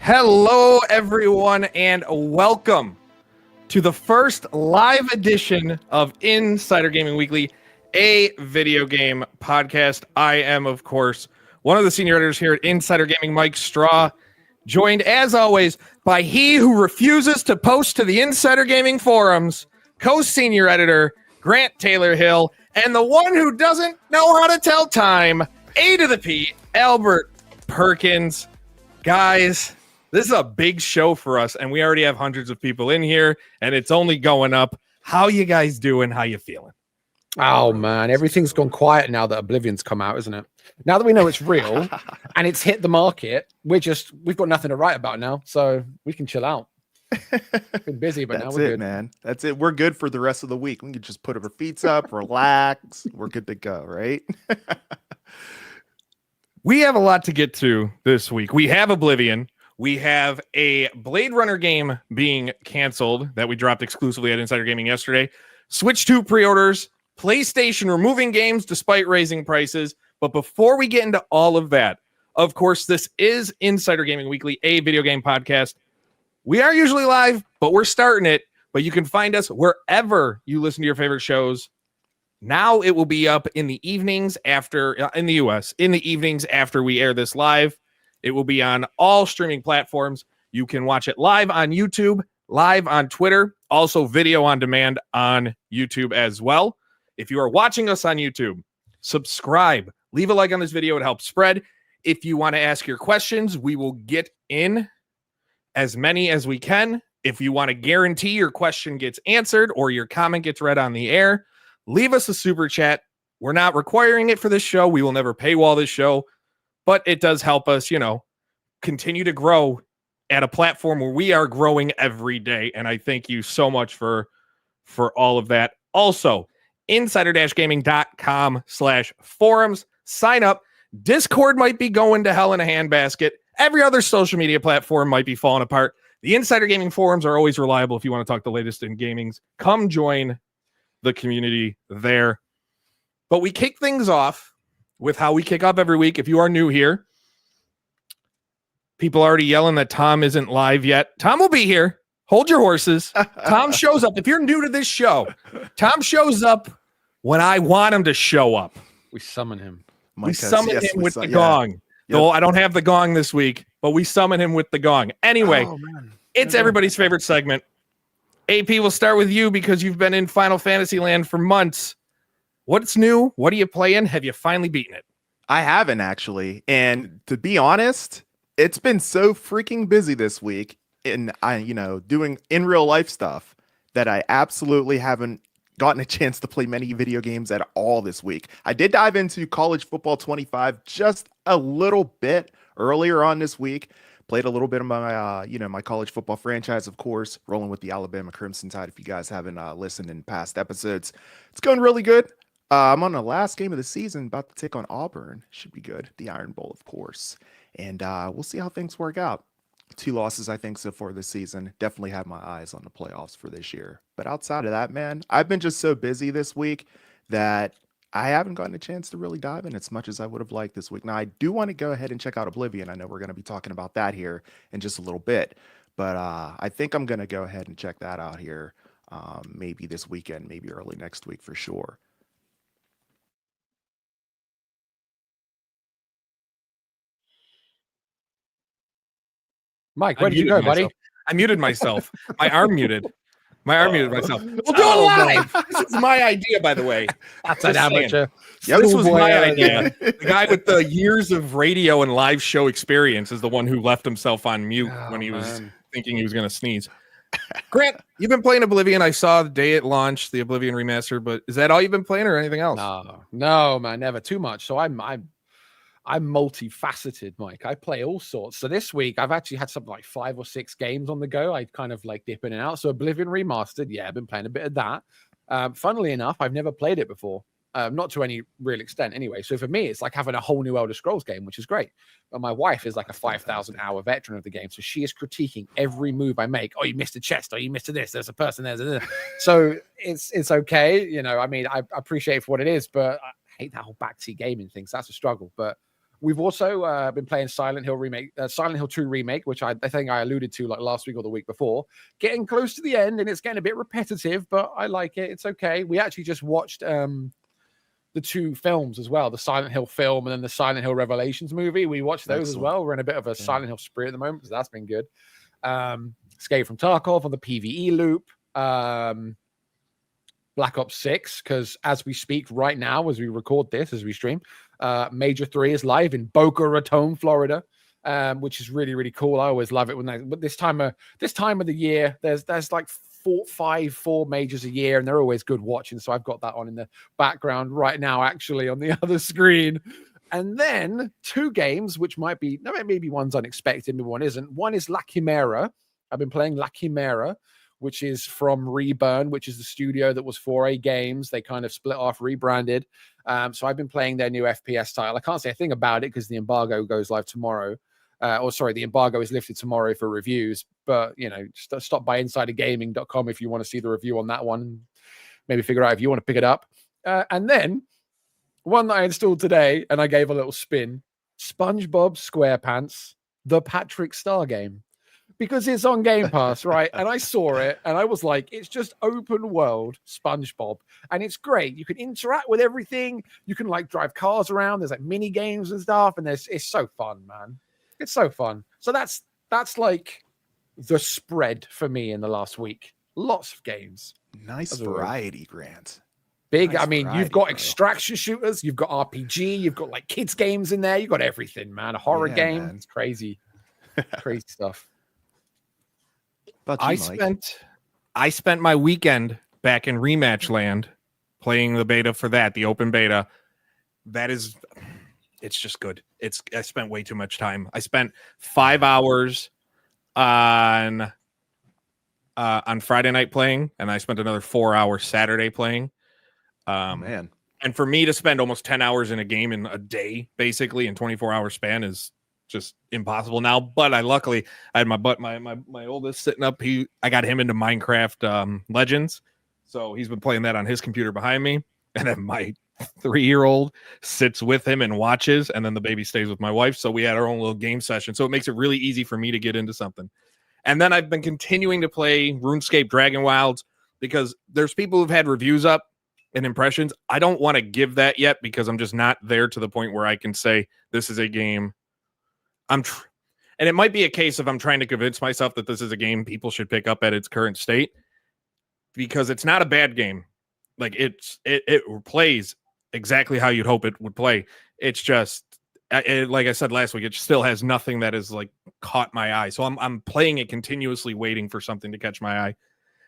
Hello, everyone, and welcome to the first live edition of Insider Gaming Weekly, a video game podcast. I am, of course, one of the senior editors here at Insider Gaming, Mike Straw, joined, as always, by he who refuses to post to the Insider Gaming forums, co-senior editor, Grant Taylor Hill, and the one who doesn't know how to tell time, A to the P, Albert Perkins. Guys, this is a big show for us, and we already have hundreds of people in here, and it's only going up. How you guys doing? How you feeling? Oh, man, everything's gone quiet now that Oblivion's come out, isn't it? Now that we know it's real and it's hit the market, we've got nothing to write about now, so we can chill out. Been busy, but now we're good, man. That's it. We're good for the rest of the week. We can just put our feet up, relax. We're good to go, right? We have a lot to get to this week. We have Oblivion. We have a Blade Runner game being canceled that we dropped exclusively at Insider Gaming yesterday. Switch 2 pre-orders. PlayStation removing games despite raising prices. But before we get into all of that, of course, this is Insider Gaming Weekly, a video game podcast. We are usually live, but we're starting it. But you can find us wherever you listen to your favorite shows. Now it will be up in the evenings after, in the US, in the evenings after we air this live. It will be on all streaming platforms. You can watch it live on YouTube, live on Twitter, also video on demand on YouTube as well. If you are watching us on YouTube, subscribe, leave a like on this video. It helps spread. If you want to ask your questions, we will get in as many as we can. If you want to guarantee your question gets answered or your comment gets read on the air, leave us a super chat. We're not requiring it for this show. We will never paywall this show, but it does help us, continue to grow at a platform where we are growing every day. And I thank you so much for all of that. Also, insider-gaming.com/forums. Sign up. Discord might be going to hell in a handbasket. Every other social media platform might be falling apart. The Insider Gaming forums are always reliable if you want to talk the latest in gaming. Come join the community there. But we kick things off with how we kick up every week. If you are new here, people already yelling that Tom isn't live yet. Tom will be here. Hold your horses. Tom shows up. If you're new to this show, Tom shows up when I want him to show up. We summon him. We summon him with the gong. Yep. Though I don't have the gong this week, but we summon him with the gong. Anyway, it's everybody's favorite segment. AP, we'll start with you because you've been in Final Fantasy land for months. What's new? What are you playing? Have you finally beaten it? I haven't, actually. And to be honest, it's been so freaking busy this week in doing in real life stuff that I absolutely haven't gotten a chance to play many video games at all this week. I did dive into College Football 25 just a little bit earlier on this week. Played a little bit of my, my college football franchise, of course, rolling with the Alabama Crimson Tide. If you guys haven't listened in past episodes, it's going really good. I'm on the last game of the season, about to take on Auburn. Should be good. The Iron Bowl, of course. And we'll see how things work out. 2 losses, I think, so far this season. Definitely have my eyes on the playoffs for this year. But outside of that, man, I've been just so busy this week that I haven't gotten a chance to really dive in as much as I would have liked this week. Now, I do want to go ahead and check out Oblivion. I know we're going to be talking about that here in just a little bit. But I think I'm going to go ahead and check that out here maybe this weekend, maybe early next week for sure. Mike, where did you go, buddy? I muted myself. My arm muted. We'll do it live. This is my idea, by the way. That's an amateur. Yep, this was my idea. The guy with the years of radio and live show experience is the one who left himself on mute when he was thinking he was going to sneeze. Grant, you've been playing Oblivion. I saw the day it launched, the Oblivion remaster, but is that all you've been playing or anything else? No, man, never too much. So I'm multifaceted, Mike. I play all sorts. So this week I've actually had something like 5 or 6 games on the go. I kind of like dip in and out. So Oblivion Remastered, yeah, I've been playing a bit of that. Funnily enough, I've never played it before. Not to any real extent anyway. So for me, it's like having a whole new Elder Scrolls game, which is great. But my wife is like a 5,000 hour veteran of the game. So she is critiquing every move I make. Oh, you missed a chest. Oh, you missed this. There's a person there. So it's okay. I mean, I appreciate it for what it is, but I hate that whole backseat gaming thing. So that's a struggle. But We've also been playing Silent Hill 2 remake, which I think I alluded to like last week or the week before. Getting close to the end, and it's getting a bit repetitive, but I like it. It's okay. We actually just watched the 2 films as well, the Silent Hill film and then the Silent Hill Revelations movie. We watched those as well. We're in a bit of a Silent Hill spree at the moment, so that's been good. Escape from Tarkov on the PvE loop. Black Ops 6, because as we speak right now, as we record this, as we stream, Major 3 is live in Boca Raton, Florida, which is really, really cool. I always love it but this time of the year, there's like 4 majors a year, and they're always good watching. So I've got that on in the background right now, actually on the other screen. And then 2 games, which maybe one's unexpected, maybe one isn't. One is La Chimera. I've been playing La Chimera, which is from Reburn, which is the studio that was 4A Games. They kind of split off, rebranded. So I've been playing their new FPS title. I can't say a thing about it because the embargo goes live tomorrow. The embargo is lifted tomorrow for reviews. But, stop by insidergaming.com if you want to see the review on that one. Maybe figure out if you want to pick it up. And then one that I installed today, and I gave a little spin, SpongeBob SquarePants, the Patrick Star game. Because it's on Game Pass, right? And I saw it, and I was like, it's just open world SpongeBob. And it's great. You can interact with everything. You can, like, drive cars around. There's, like, mini games and stuff. And it's so fun, man. It's so fun. So that's like the spread for me in the last week. Lots of games. Nice variety, Grant. Big. Nice I mean, variety, you've got bro. extraction shooters. You've got RPG. You've got, like, kids games in there. You've got everything, man. A horror game. Man. It's crazy. Crazy stuff. I spent my weekend back in Rematch Land playing the beta for that, the open beta. It's just good. I spent way too much time. I spent 5 hours on Friday night playing, and I spent another 4 hours Saturday playing. Man. And for me to spend almost 10 hours in a game in a day, basically in 24-hour span, is just impossible now. But I had my oldest sitting up. I got him into Minecraft Legends, so he's been playing that on his computer behind me, and then my 3-year-old sits with him and watches, and then the baby stays with my wife. So we had our own little game session, so it makes it really easy for me to get into something. And then I've been continuing to play RuneScape Dragon Wilds, because there's people who've had reviews up and impressions. I don't want to give that yet, because I'm just not there to the point where I can say this is a game and it might be a case of I'm trying to convince myself that this is a game people should pick up at its current state, because it's not a bad game. Like, it plays exactly how you'd hope it would play. It's just, like I said last week, it still has nothing that is like caught my eye. So I'm playing it continuously, waiting for something to catch my eye,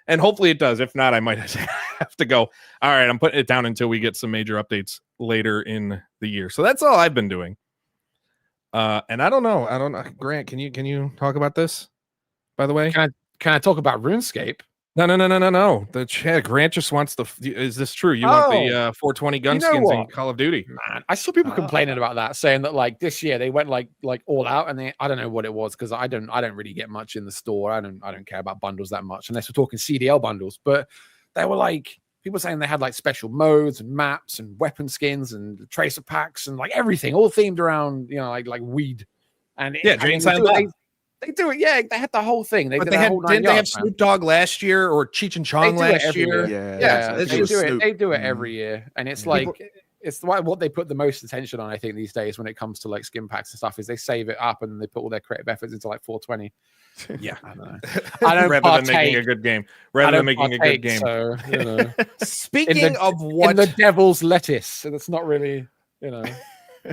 and hopefully it does. If not, I might have to go, all right, I'm putting it down until we get some major updates later in the year. So that's all I've been doing. And I don't know. Grant, can you talk about this, by the way? Can I talk about RuneScape? No. The chat, Grant just wants is this true? You want the 420 gun skins in Call of Duty? Man, I saw people complaining about that, saying that like this year they went like all out, and I don't know what it was, because I don't really get much in the store. I don't care about bundles that much unless we're talking CDL bundles. But they were like, people saying they had like special modes and maps and weapon skins and tracer packs and like everything, all themed around, like weed. And Jane Silent Bob. They do it, yeah. They had the whole thing. Didn't they have Snoop Dogg last year, or Cheech and Chong last year? Yeah. They do it every year, and it's like it's what they put the most attention on, I think, these days when it comes to like skin packs and stuff, is they save it up and they put all their creative efforts into like 420. Yeah, I don't know. Rather than making a good game. So, Speaking of what, in the devil's lettuce, and it's not really,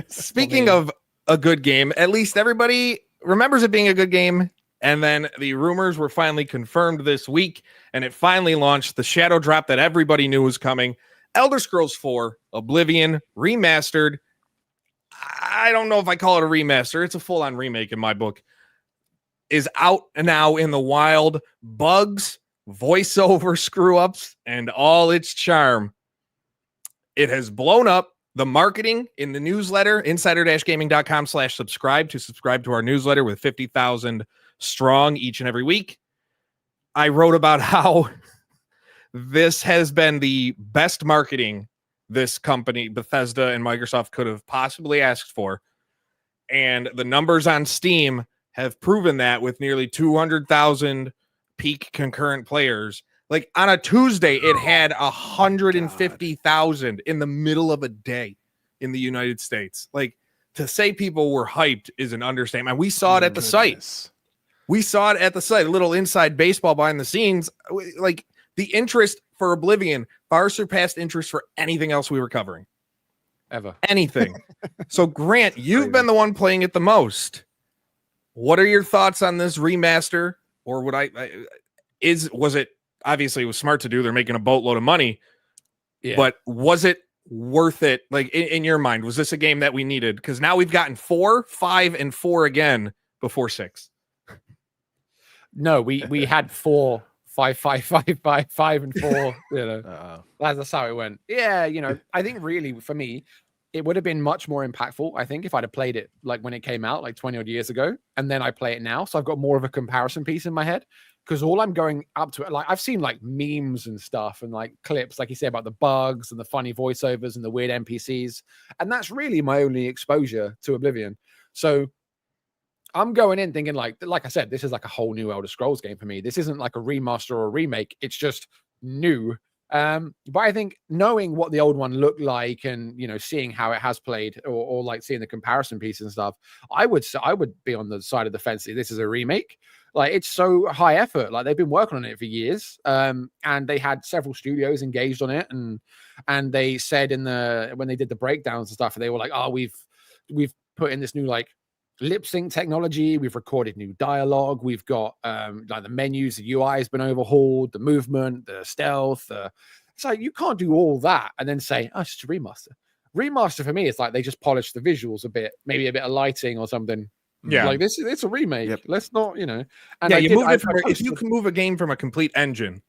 Speaking of a good game, at least everybody remembers it being a good game, and then the rumors were finally confirmed this week, and it finally launched, the shadow drop that everybody knew was coming. Elder Scrolls 4 Oblivion Remastered. I don't know if I call it a remaster. It's a full-on remake in my book. Is out now in the wild. Bugs, voiceover screw-ups, and all its charm. It has blown up. The marketing in the newsletter, insider-gaming.com/subscribe to subscribe to our newsletter with 50,000 strong each and every week. I wrote about how this has been the best marketing this company, Bethesda and Microsoft, could have possibly asked for. And the numbers on Steam have proven that with nearly 200,000 peak concurrent players. Like on a Tuesday, it had 150,000 in the middle of a day in the United States. Like, to say people were hyped is an understatement. We saw it at the site. We saw it at the site. A little inside baseball behind the scenes. Like, the interest for Oblivion far surpassed interest for anything else we were covering. Ever. Anything. So, Grant, you've been the one playing it the most. What are your thoughts on this remaster? Or was it obviously it was smart to do? They're making a boatload of money. Yeah. But was it worth it? Like, in your mind, was this a game that we needed? Because now we've gotten 4, 5, and 4 again before 6. No, we had 4, 5, 5, 5, 5, 5, and 4. You know, that's how it went. Yeah, you know, I think really for me, it would have been much more impactful, I think, if I'd have played it like when it came out, like 20 odd years ago, and then I play it now. So I've got more of a comparison piece in my head, because all I'm going up to it, like I've seen like memes and stuff and like clips, like you say, about the bugs and the funny voiceovers and the weird NPCs. And that's really my only exposure to Oblivion. So I'm going in thinking like I said, this is like a whole new Elder Scrolls game for me. This isn't like a remaster or a remake. It's just new. But I think knowing what the old one looked like and, you know, seeing how it has played or like seeing the comparison piece and stuff, I would be on the side of the fence. This is a remake. Like, it's so high effort. Like, they've been working on it for years. And they had several studios engaged on it. And they said when they did the breakdowns and stuff, they were like, oh, we've put in this new like lip sync technology. We've recorded new dialogue. We've got like the menus, the UI has been overhauled, the movement, the stealth. It's like, you can't do all that and then say, oh, it's just a remaster. Remaster for me is like they just polished the visuals a bit, maybe a bit of lighting or something. Yeah, like it's a remake. Yep. Let's not, you know. And yeah, if you can move a game from a complete engine,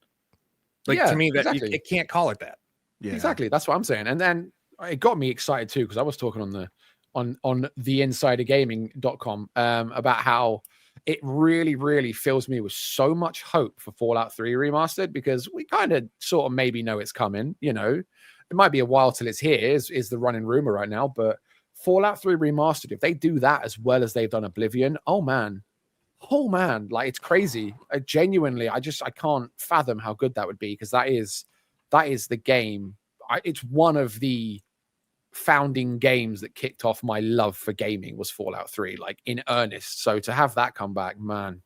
like, to me, that exactly. You can't call it that. Yeah, exactly. That's what I'm saying. And then it got me excited too, because I was talking on the insidergaming.com about how it really fills me with so much hope for Fallout 3 Remastered, because we kind of sort of maybe know it's coming. You know, it might be a while till it's here, is the running rumor right now, but Fallout 3 Remastered, if they do that as well as they've done Oblivion, oh man, like, it's crazy. I can't fathom how good that would be, because that is the game. It's one of the founding games that kicked off my love for gaming, was Fallout 3, like, in earnest. So to have that come back, man.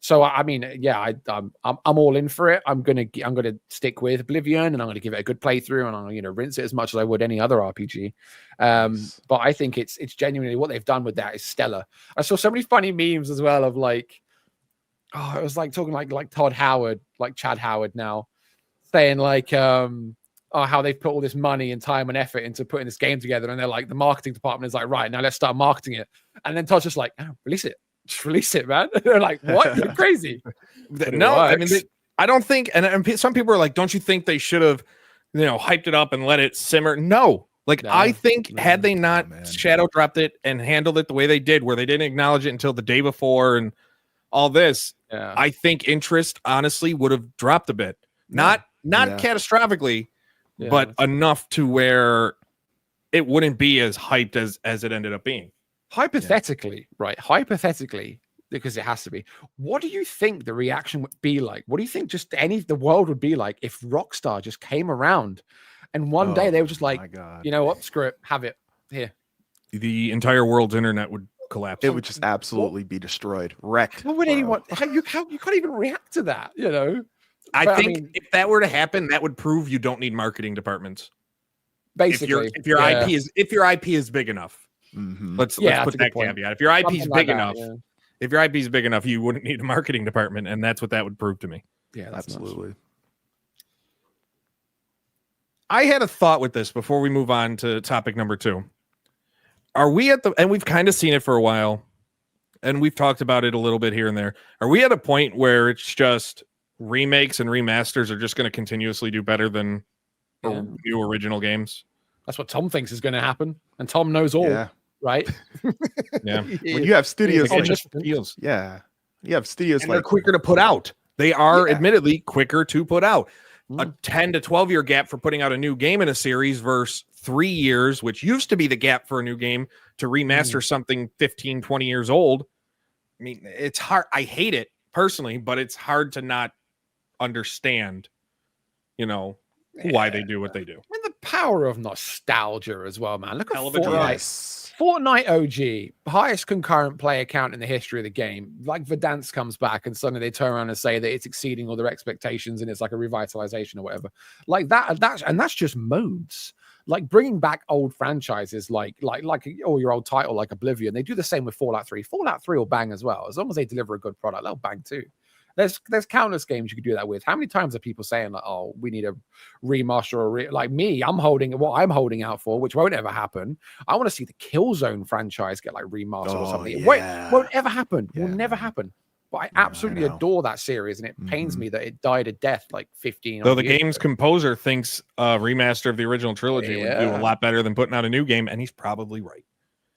So I mean, yeah, I'm all in for it. I'm gonna stick with Oblivion, and I'm gonna give it a good playthrough, and I'm gonna rinse it as much as I would any other RPG. But I think it's genuinely what they've done with that is stellar. I saw so many funny memes as well of like, it was like talking like Todd Howard, like Chad Howard now, saying like how they've put all this money and time and effort into putting this game together, and they're like, the marketing department is like, right, now let's start marketing it, and then Todd's just like, release it. Just release it, man. They're like, what? You're crazy. No, I mean, I don't think, and some people are like, don't you think they should have, you know, hyped it up and let it simmer? No. Like, I think had they not shadow dropped it and handled it the way they did, where they didn't acknowledge it until the day before and all this, I think interest honestly would have dropped a bit. Not catastrophically, but enough to where it wouldn't be as hyped as it ended up being. Hypothetically, because it has to be. What do you think the reaction would be like? What do you think the world would be like if Rockstar just came around and one day they were just like, you know what, screw it, have it here? The entire world's internet would collapse. It would just absolutely be destroyed, wrecked. What would anyone? You can't even react to that, you know? I think if that were to happen, that would prove you don't need marketing departments. Basically, if your IP is big enough. Mm-hmm. Let's put that caveat. If your IP is big enough, if your IP is big enough, you wouldn't need a marketing department, and that's what that would prove to me. Yeah, absolutely. Nuts. I had a thought with this before we move on to topic number 2. Are we and we've kind of seen it for a while, and we've talked about it a little bit here and there. Are we at a point where it's just remakes and remasters are just going to continuously do better than new original games? That's what Tom thinks is going to happen, and Tom knows all. Right? Yeah. When you have studios, you have studios and they're quicker to put out. They are admittedly quicker to put out. A 10 to 12 year gap for putting out a new game in a series versus 3 years, which used to be the gap for a new game, to remaster something 15, 20 years old. I mean, it's hard. I hate it personally, but it's hard to not understand, why they do what they do. And the power of nostalgia as well, man. Look at Hell of a drug. Fortnite. Fortnite OG, highest concurrent player count in the history of the game. Like Verdansk comes back and suddenly they turn around and say that it's exceeding all their expectations and it's like a revitalization or whatever. Like that's just modes. Like bringing back old franchises like your old title like Oblivion. They do the same with Fallout 3. Fallout 3 will bang as well. As long as they deliver a good product, they'll bang too. There's countless games you could do that with. How many times are people saying like, "Oh, we need a remaster," or like me? I'm holding out for, which won't ever happen. I want to see the Killzone franchise get like remastered or something. Yeah. It won't ever happen. Yeah, Will never happen. But I absolutely adore that series, and it pains me that it died a death like 15. Though the game's composer thinks a remaster of the original trilogy would do a lot better than putting out a new game, and he's probably right.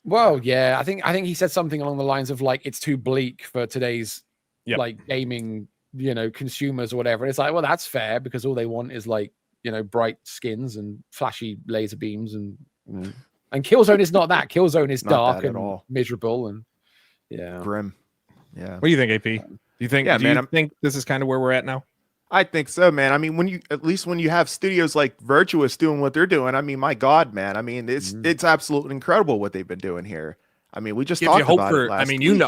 Well, yeah, I think he said something along the lines of like it's too bleak for today's like gaming, consumers or whatever. And it's like, well, that's fair because all they want is like, bright skins and flashy laser beams and Killzone is not that. Killzone is dark and miserable and grim. Yeah. What do you think, AP? Do you think think this is kind of where we're at now? I think so, man. I mean, when you have studios like Virtuous doing what they're doing, I mean, my God, man. I mean, it's absolutely incredible what they've been doing here. I mean, we just talked about it last week.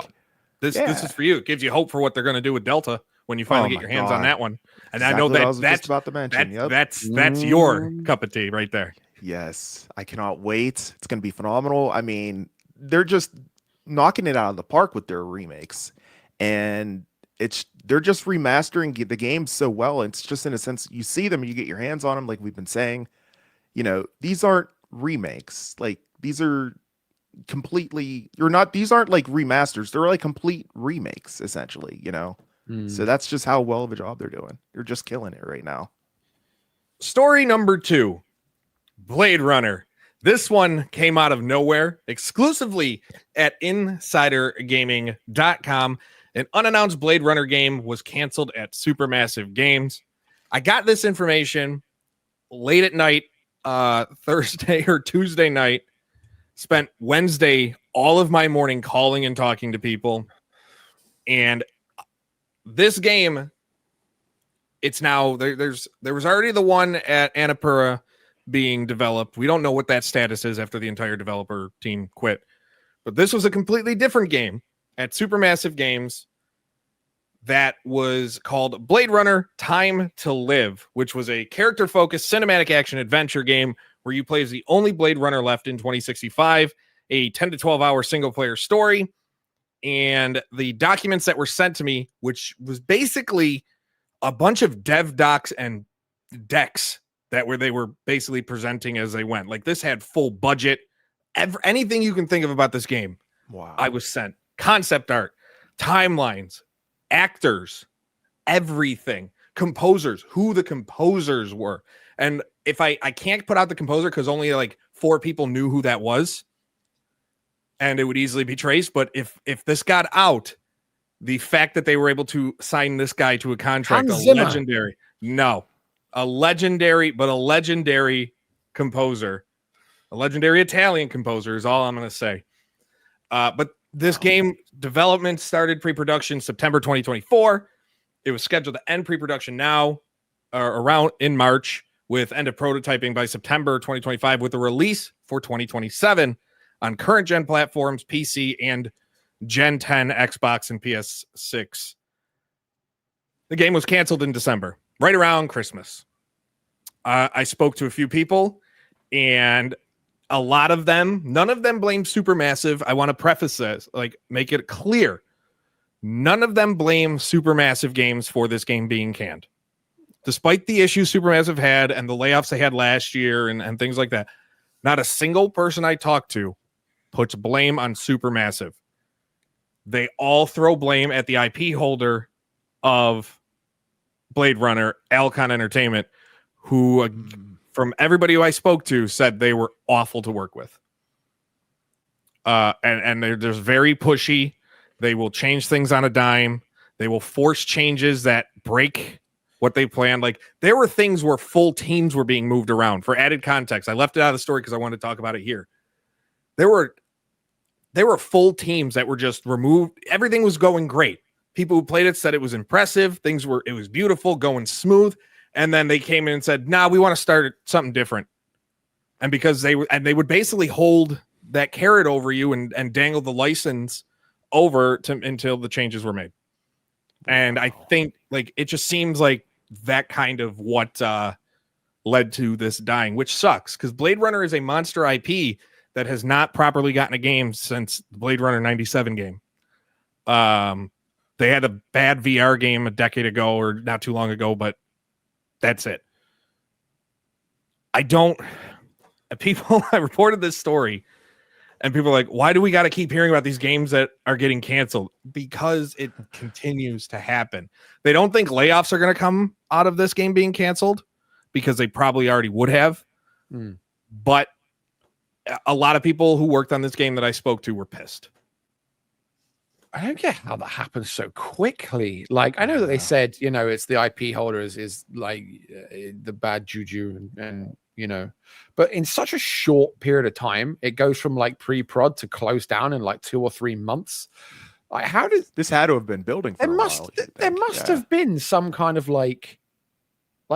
This is for you. It gives you hope for what they're going to do with Delta when you finally get your hands on that one. And exactly I know that's about to mention. That's your cup of tea right there. Yes, I cannot wait. It's going to be phenomenal. I mean, they're just knocking it out of the park with their remakes, and they're just remastering the game so well. It's just in a sense you see them, you get your hands on them, like we've been saying. These aren't remakes. Like these are these aren't like remasters, they're like complete remakes essentially. So that's just how well of a job they're doing. They're just killing it right now. Story number 2, Blade Runner. This one came out of nowhere, exclusively at insidergaming.com. An unannounced Blade Runner game was canceled at Supermassive Games. I got this information late at night, Thursday or Tuesday night. Spent Wednesday all of my morning calling and talking to people. And this game, it's now there was already the one at Annapurna being developed. We don't know what that status is after the entire developer team quit. But this was a completely different game at Supermassive Games that was called Blade Runner Time to Live, which was a character-focused cinematic action adventure game where you play as the only Blade Runner left in 2065, a 10 to 12 hour single player story. And the documents that were sent to me, which was basically a bunch of dev docs and decks they were basically presenting as they went. Like this had full budget, anything you can think of about this game. Wow. I was sent concept art, timelines, actors, everything, composers, who the composers were. And if I can't put out the composer because only like 4 people knew who that was, and it would easily be traced. But if this got out, the fact that they were able to sign this guy to a contract, a legendary composer, a legendary Italian composer is all I'm going to say. But this game development started pre-production September 2024. It was scheduled to end pre-production now, around in March, with end of prototyping by September 2025, with a release for 2027 on current gen platforms, PC and Gen 10, Xbox, and PS6. The game was canceled in December, right around Christmas. I spoke to a few people, and a lot of them, none of them blame Supermassive. I want to preface this, make it clear. None of them blame Supermassive Games for this game being canned. Despite the issues Supermassive had and the layoffs they had last year and things like that, not a single person I talked to puts blame on Supermassive. They all throw blame at the IP holder of Blade Runner, Alcon Entertainment, who, from everybody who I spoke to, said they were awful to work with. And they're just very pushy. They will change things on a dime. They will force changes that break what they planned. Like there were things where full teams were being moved around. For added context, I left it out of the story because I wanted to talk about it here. There were full teams that were just removed. Everything was going great. People who played it said it was impressive. It was beautiful, going smooth. And then they came in and said, "Nah, we want to start something different." And because they would basically hold that carrot over you and dangle the license over until the changes were made. And I think like it just seems like that kind of what led to this dying, which sucks because Blade Runner is a monster IP that has not properly gotten a game since the Blade Runner 97 game. They had a bad VR game a decade ago or not too long ago, but that's it. I reported this story and people are like, why do we got to keep hearing about these games that are getting canceled? Because it continues to happen. They don't think layoffs are going to come out of this game being canceled because they probably already would have. But a lot of people who worked on this game that I spoke to were pissed. I don't get how that happens so quickly. Like, I know that they said, it's the IP holder is like the bad juju and but in such a short period of time, it goes from like pre-prod to close down in like 2 or 3 months. Like, how did this had to have been building for there must have been some kind of like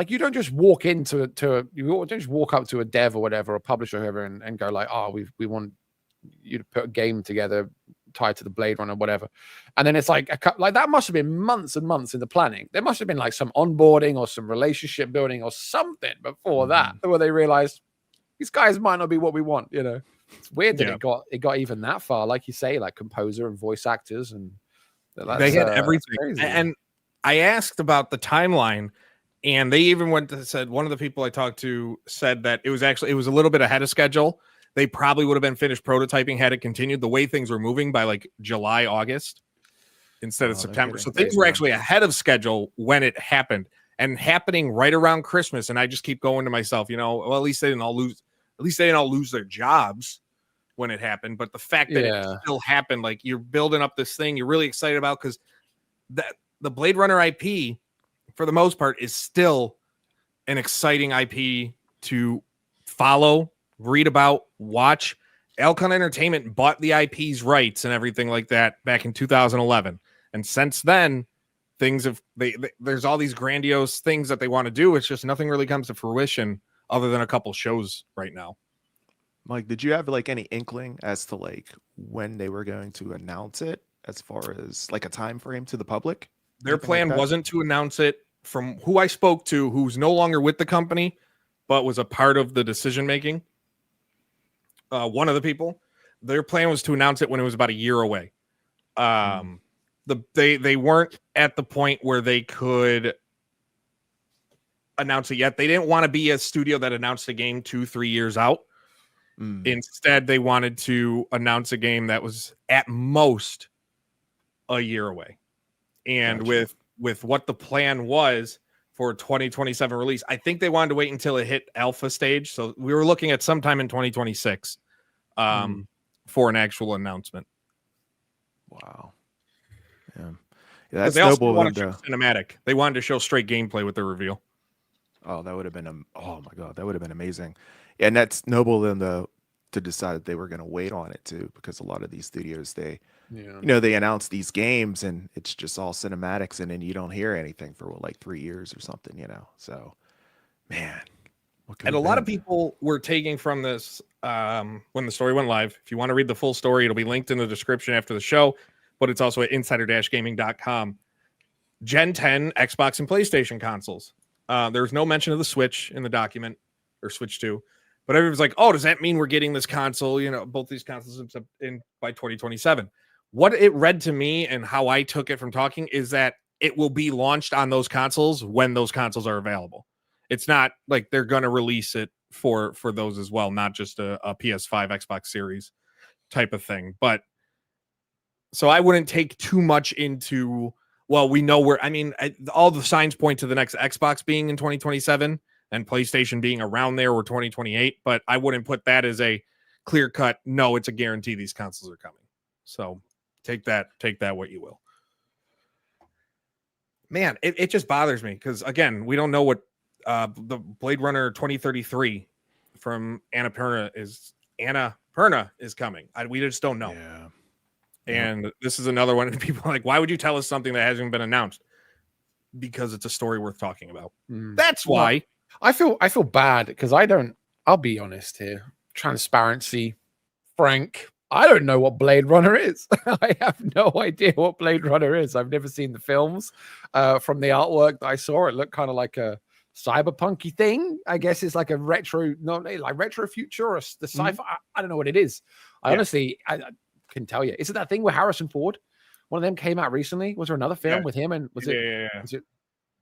you don't just walk into you don't just walk up to a dev or whatever, a publisher or whoever, and go like, oh, we want you to put a game together tied to the Blade Runner or whatever, and then it's like that must have been months and months in the planning. There must have been like some onboarding or some relationship building or something before that where they realized these guys might not be what we want. It's weird that it got even that far, like you say, like composer and voice actors, and they had everything. And I asked about the timeline, and they even said one of the people I talked to said that it was a little bit ahead of schedule. They probably would have been finished prototyping had it continued the way things were moving by like July, August instead of September. So things were actually ahead of schedule when it happened and happening right around Christmas. And I just keep going to myself, well, at least they didn't all lose their jobs when it happened. But the fact that it still happened, like you're building up this thing you're really excited about because the Blade Runner IP, for the most part, is still an exciting IP to follow, read about, watch. Alcon Entertainment bought the IP's rights and everything like that back in 2011, and since then there's all these grandiose things that they want to do. It's just nothing really comes to fruition other than a couple shows right now. Mike, did you have like any inkling as to like when they were going to announce it, as far as like a time frame to the public? Their plan wasn't to announce it. From who I spoke to, who's no longer with the company but was a part of the decision making, one of the people, their plan was to announce it when it was about a year away. They weren't at the point where they could announce it yet. They didn't want to be a studio that announced a game 2-3 years out. Instead, they wanted to announce a game that was at most a year away. And with what the plan was for 2027 release, I think they wanted to wait until it hit alpha stage. So we were looking at sometime in 2026 for an actual announcement. Wow. Yeah, that's they also noble. wanted to show cinematic. They wanted to show straight gameplay with their reveal. Oh, that would have been oh my god, that would have been amazing. And that's noble of them to decide that they were going to wait on it too, because a lot of these studios they announce these games and it's just all cinematics, and then you don't hear anything for like 3 years or something, So, man, and a lot of people were taking from this when the story went live. If you want to read the full story, it'll be linked in the description after the show, but it's also at insider-gaming.com. Gen 10 Xbox and PlayStation consoles. There's no mention of the Switch in the document, or Switch 2, but everyone's like, oh, does that mean we're getting this console, both these consoles in by 2027? What it read to me and how I took it from talking is that it will be launched on those consoles when those consoles are available. It's not like they're going to release it for those as well, not just a PS5, Xbox Series type of thing. But so I wouldn't take too much into, well, we know where, all the signs point to the next Xbox being in 2027 and PlayStation being around there or 2028, but I wouldn't put that as a clear cut, no, it's a guarantee these consoles are coming. So take that what you will. man, it just bothers me because again, we don't know what the Blade Runner 2033 from Annapurna is coming. We just don't know. Yeah. And this is another one of the people like, why would you tell us something that hasn't been announced? Because it's a story worth talking about. That's why. I feel bad because I'll be honest here. Transparency, frank. I don't know what Blade Runner is. I have no idea what Blade Runner is. I've never seen the films. From the artwork that I saw, it looked kind of like a cyberpunky thing. I guess it's like a retro future or the sci-fi. I don't know what it is. Honestly, I can tell you. Is it that thing with Harrison Ford? One of them came out recently. Was there another film with him? And was it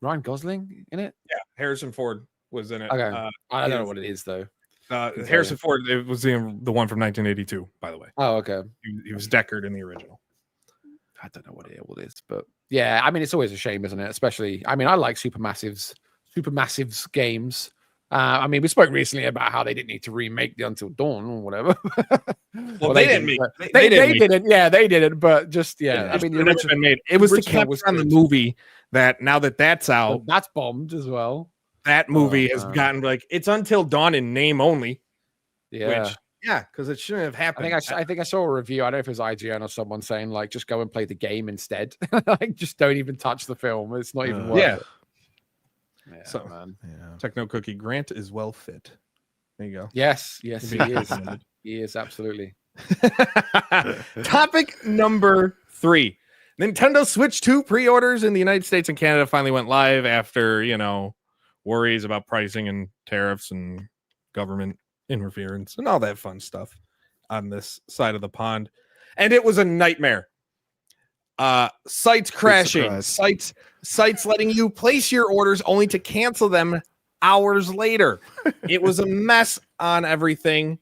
Ryan Gosling in it? Yeah, Harrison Ford was in it. Okay. I don't know what it is though. Harrison Ford, it was the one from 1982, by the way. Oh, okay. He was Deckard in the original. I don't know what it is, but yeah, I mean, it's always a shame, isn't it? Especially, I mean, I like Supermassive's games. I mean, we spoke recently about how they didn't need to remake the Until Dawn or whatever. Well, they didn't. They didn't. Yeah, they didn't. But just I mean, the original made. It was the capture on the movie that now that's out, that's bombed as well. That movie has gotten like it's Until Dawn in name only. Yeah. Which, because it shouldn't have happened. I think I saw a review. I don't know if it was IGN or someone saying like, just go and play the game instead. Like, just don't even touch the film. It's not even worth it. Yeah, so, man. Yeah. Techno Cookie Grant is well fit. There you go. Yes, he is. He is absolutely. Topic number 3. Nintendo Switch 2 pre-orders in the United States and Canada finally went live after, worries about pricing and tariffs and government interference and all that fun stuff on this side of the pond. And it was a nightmare. Sites crashing, sites letting you place your orders only to cancel them hours later. It was a mess on everything.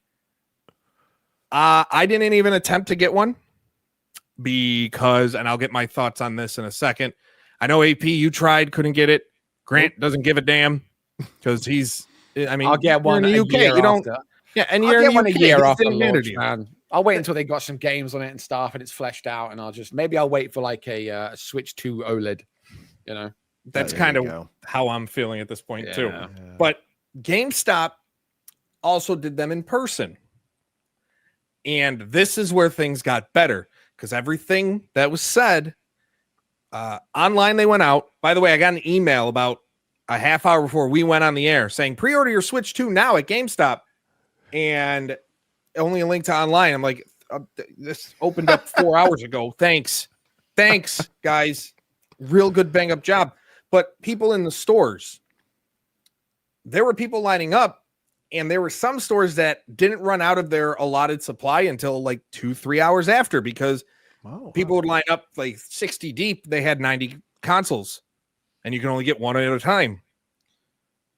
I didn't even attempt to get one because, and I'll get my thoughts on this in a second. I know AP, you tried, couldn't get it. Grant doesn't give a damn because I'll get one in the UK. You don't. Yeah, and I'll get one a year after launch, launch, man. I'll wait until they got some games on it and stuff, and it's fleshed out, and I'll wait for like a Switch 2 OLED. That's kind of how I'm feeling at this point too. Yeah. But GameStop also did them in person, and this is where things got better because everything that was said online, they went out. By the way, I got an email about a half hour before we went on the air saying pre-order your Switch 2 now at GameStop, and only a link to online. I'm like, this opened up 4 hours ago. Thanks, guys. Real good bang up job. But people in the stores, there were people lining up, and there were some stores that didn't run out of their allotted supply until like 2-3 hours after because people would line up like 60 deep. They had 90 consoles, and you can only get one at a time.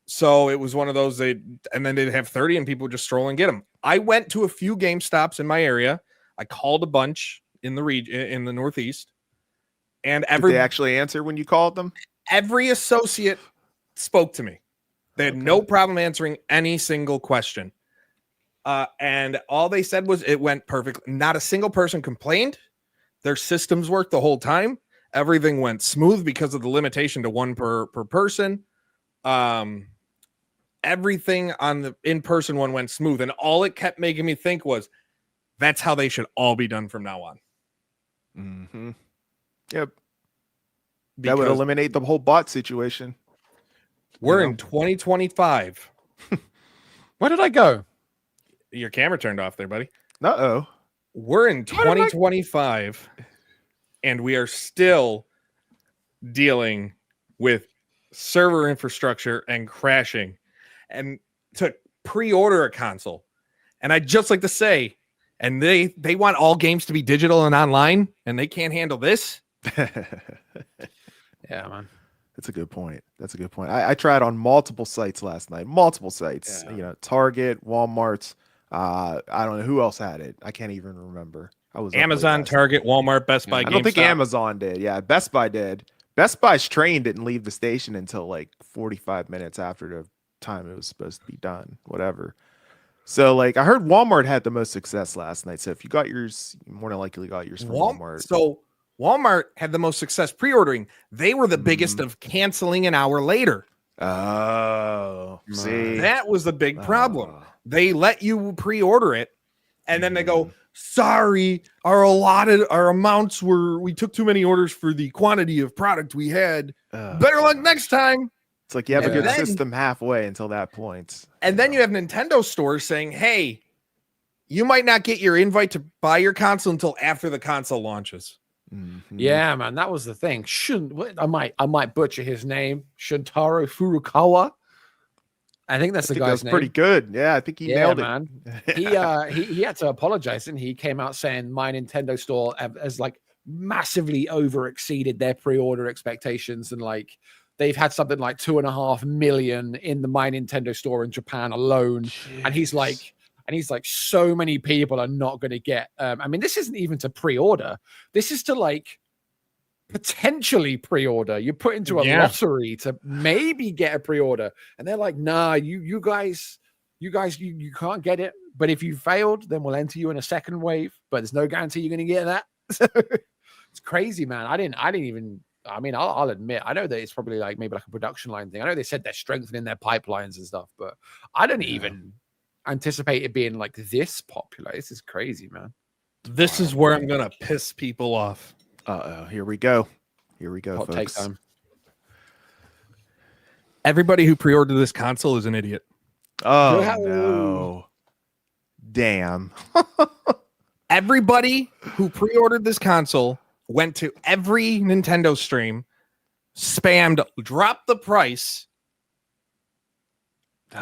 So it was one of those, and then they'd have 30 and people would just stroll and get them. I went to a few GameStops in my area. I called a bunch in the region, in the Northeast. And did they actually answer when you called them? Every associate spoke to me. They had no problem answering any single question. And all they said was it went perfectly. Not a single person complained. Their systems worked the whole time. Everything went smooth because of the limitation to one per person. Everything on the in-person one went smooth. And all it kept making me think was that's how they should all be done from now on. Mm-hmm. Yep. That would eliminate the whole bot situation. We're in 2025. Where did I go? Your camera turned off there, buddy. Uh-oh. We're in 2025, and we are still dealing with server infrastructure and crashing. And to pre-order a console. And I'd just like to say, and they want all games to be digital and online, and they can't handle this. Yeah, man. That's a good point. I tried on multiple sites last night. Multiple sites. Yeah. Target, Walmart. I don't know who else had it. I can't even remember. I was Amazon, Target, Walmart, Best Buy. I don't think Amazon did. Yeah, Best Buy did. Best Buy's train didn't leave the station until like 45 minutes after the time it was supposed to be done. Whatever. So like I heard Walmart had the most success last night. So if you got yours, you more than likely got yours from Walmart. So Walmart had the most success pre-ordering. They were the biggest of canceling an hour later. Oh, see, That was the big problem. They let you pre-order it, and then they go, sorry, our amounts we took too many orders for the quantity of product we had. Better luck next time. It's like you have a good system halfway until that point. And then you have Nintendo stores saying, hey, you might not get your invite to buy your console until after the console launches. Yeah, man, that was the thing. I might butcher his name. Shuntaro Furukawa. I think that's the guy's name. Pretty good. Yeah, I think he nailed it. Man. He had to apologize, and he came out saying my Nintendo store has like massively over exceeded their pre-order expectations, and like they've had something like 2.5 million in the My Nintendo store in Japan alone. Jeez. And he's like, so many people are not going to get. I mean, this isn't even to pre-order. This is to like potentially pre-order. You put into a lottery to maybe get a pre-order, and they're like, "Nah, you guys, you can't get it. But if you failed, then we'll enter you in a second wave. But there's no guarantee you're going to get that." So it's crazy, man. I didn't even. I mean, I'll admit, I know that it's probably like maybe like a production line thing. I know they said they're strengthening their pipelines and stuff, but I don't even anticipate it being like this popular. This is crazy, man. This is where I'm gonna piss people off. Here we go, Hot folks. take time. Everybody who pre-ordered this console is an idiot. Oh no! Damn. Everybody who pre-ordered this console went to every Nintendo stream, spammed, dropped the price,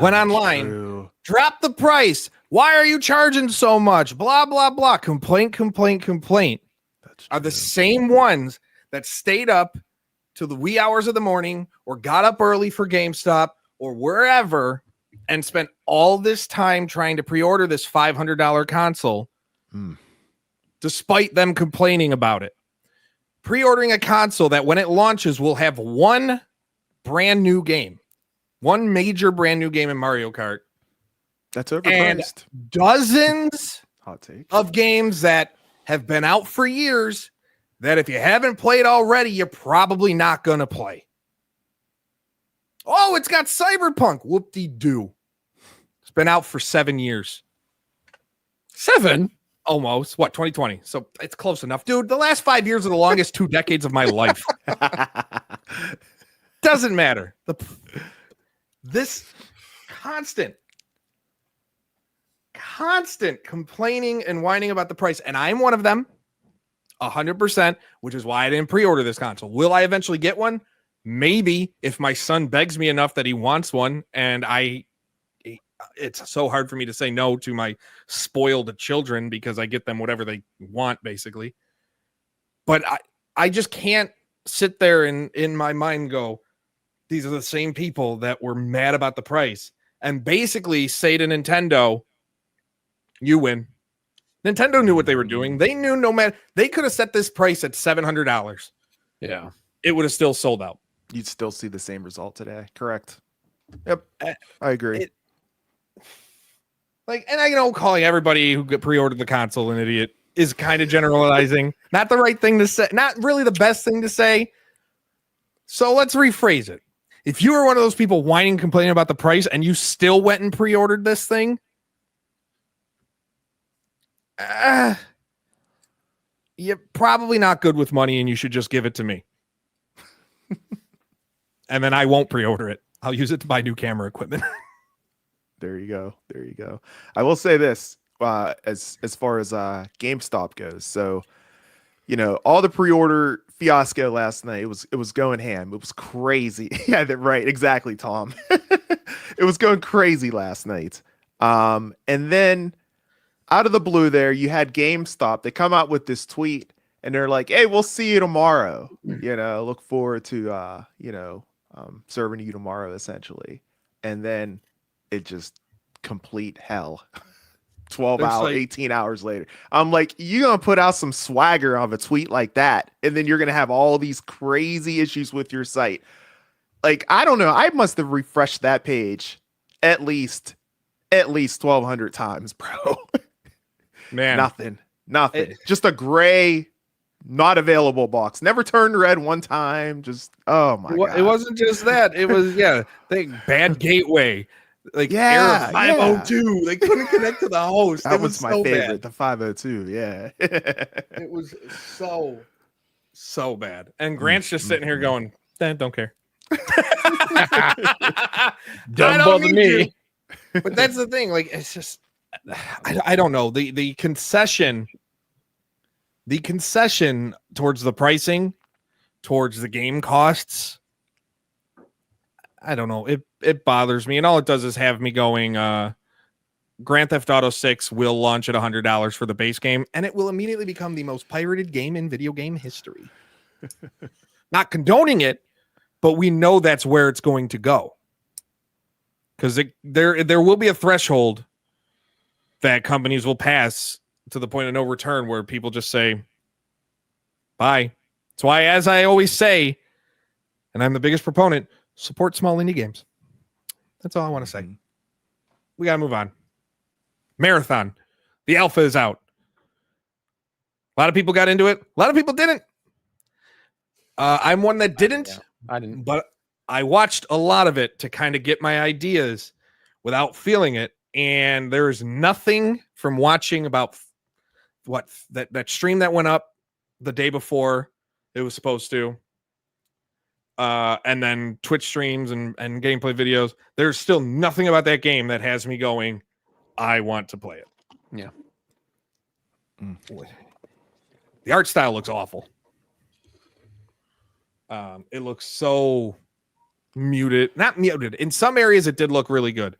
went online, dropped the price. Why are you charging so much? Blah, blah, blah. Complaint. Are the same ones that stayed up till the wee hours of the morning or got up early for GameStop or wherever and spent all this time trying to pre-order this $500 console, despite them complaining about it. Pre-ordering a console that when it launches will have one brand new game, one major brand new game in Mario Kart. That's overpriced. And dozens Hot take. of games that have been out for years that if you haven't played already, you're probably not going to play. Oh, it's got Cyberpunk. Whoop-de-doo. It's been out for 7 years. 7? Almost. What, 2020? So it's close enough. Dude, the last 5 years are the longest 2 decades of my life. Doesn't matter. This constant complaining and whining about the price. And I'm one of them, 100%, which is why I didn't pre-order this console. Will I eventually get one? Maybe, if my son begs me enough that he wants one, and it's so hard for me to say no to my spoiled children because I get them whatever they want, basically. But I just can't sit there and in my mind go, these are the same people that were mad about the price, and basically say to Nintendo, you win. Nintendo knew what they were doing. They knew no matter, they could have set this price at $700. Yeah. It would have still sold out. You'd still see the same result today. Correct. Yep. I agree. And I know calling everybody who pre-ordered the console an idiot is kind of generalizing. Not the right thing to say. Not really the best thing to say. So let's rephrase it. If you were one of those people whining, complaining about the price, and you still went and pre-ordered this thing, you're probably not good with money, and you should just give it to me. And then I won't pre-order it. I'll use it to buy new camera equipment. There you go. I will say this, as far as GameStop goes. So, all the pre-order fiasco last night, it was going ham. It was crazy. Yeah, right. Exactly, Tom. It was going crazy last night. And then out of the blue there, you had GameStop. They come out with this tweet and they're like, hey, we'll see you tomorrow. Look forward to, serving you tomorrow, essentially. And then it just complete hell. 12 hours, 18 hours later. I'm like, you're going to put out some swagger of a tweet like that, and then you're going to have all these crazy issues with your site. Like, I don't know. I must have refreshed that page at least 1,200 times, bro. Man. Nothing. Just a gray not available box. Never turned red one time. Just oh my god. It wasn't just that. It was bad gateway. Like error 502. They couldn't connect to the host. That It was my so favorite, bad. the 502. Yeah. It was so bad. And Grant's just sitting here going, don't care. Don't bother me. But that's the thing. Like, it's just, I don't know. The concession towards the pricing, towards the game costs, I don't know. It bothers me. And all it does is have me going, Grand Theft Auto 6 will launch at $100 for the base game, and it will immediately become the most pirated game in video game history. Not condoning it, but we know that's where it's going to go. Because there will be a threshold that companies will pass to the point of no return where people just say, bye. That's why, as I always say, and I'm the biggest proponent, support small indie games. That's all I want to say. We got to move on. Marathon. The alpha is out. A lot of people got into it. A lot of people didn't. I'm one that didn't. I didn't. But I watched a lot of it to kind of get my ideas without feeling it. And there is nothing from watching about that stream that went up the day before it was supposed to. And then Twitch streams and gameplay videos. There's still nothing about that game that has me going, I want to play it. Yeah. The art style looks awful. It looks so muted. Not muted. In some areas, it did look really good.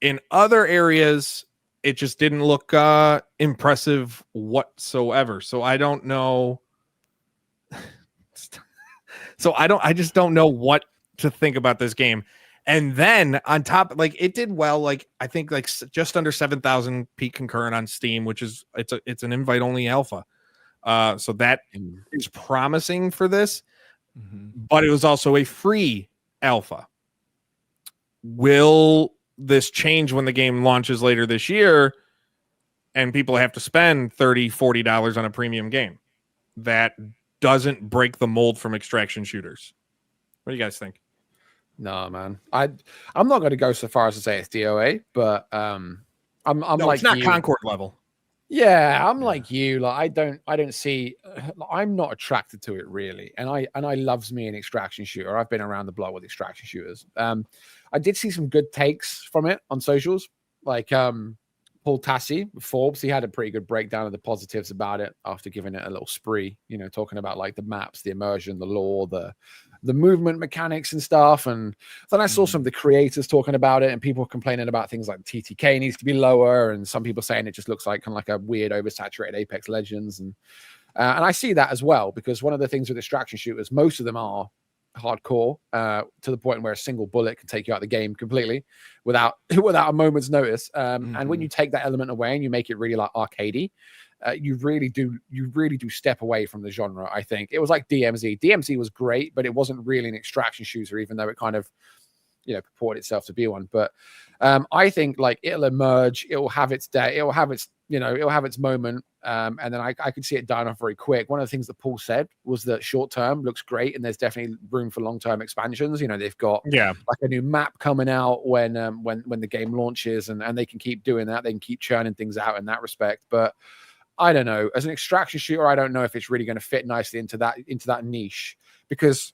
In other areas, it just didn't look impressive whatsoever. So I don't know. I just don't know what to think about this game. And then on top, like it did well, like I think like just under 7,000 peak concurrent on Steam, which is it's an invite only alpha. So that is promising for this, but it was also a free alpha. Will this change when the game launches later this year and people have to spend $30, $40 on a premium game? That doesn't break the mold from extraction shooters. What do you guys think? No, man. I'm not going to go so far as to say it's DOA, but I'm like it's not you. Concord level. Yeah, I'm like you. Like I don't see. I'm not attracted to it really, and I loves me an extraction shooter. I've been around the block with extraction shooters. I did see some good takes from it on socials, like Paul Tassi, Forbes. He had a pretty good breakdown of the positives about it after giving it a little spree. You know, talking about like the maps, the immersion, the lore, the movement mechanics and stuff. And then I saw some of the creators talking about it and people complaining about things like TTK needs to be lower. And some people saying it just looks like kind of like a weird oversaturated Apex Legends. And I see that as well, because one of the things with extraction shooters, most of them are hardcore to the point where a single bullet can take you out of the game completely without a moment's notice. And when you take that element away and you make it really like arcadey, you really do step away from the genre. I think it was like DMZ was great, but it wasn't really an extraction shooter, even though it kind of purported itself to be one. But I think like it'll emerge, it'll have its day, it'll have its moment, and then I could see it dying off very quick. One of the things that Paul said was that short term looks great and there's definitely room for long-term expansions. They've got like a new map coming out when the game launches, and they can keep doing that. They can keep churning things out in that respect. But I don't know. As an extraction shooter, I don't know if it's really going to fit nicely into that niche, because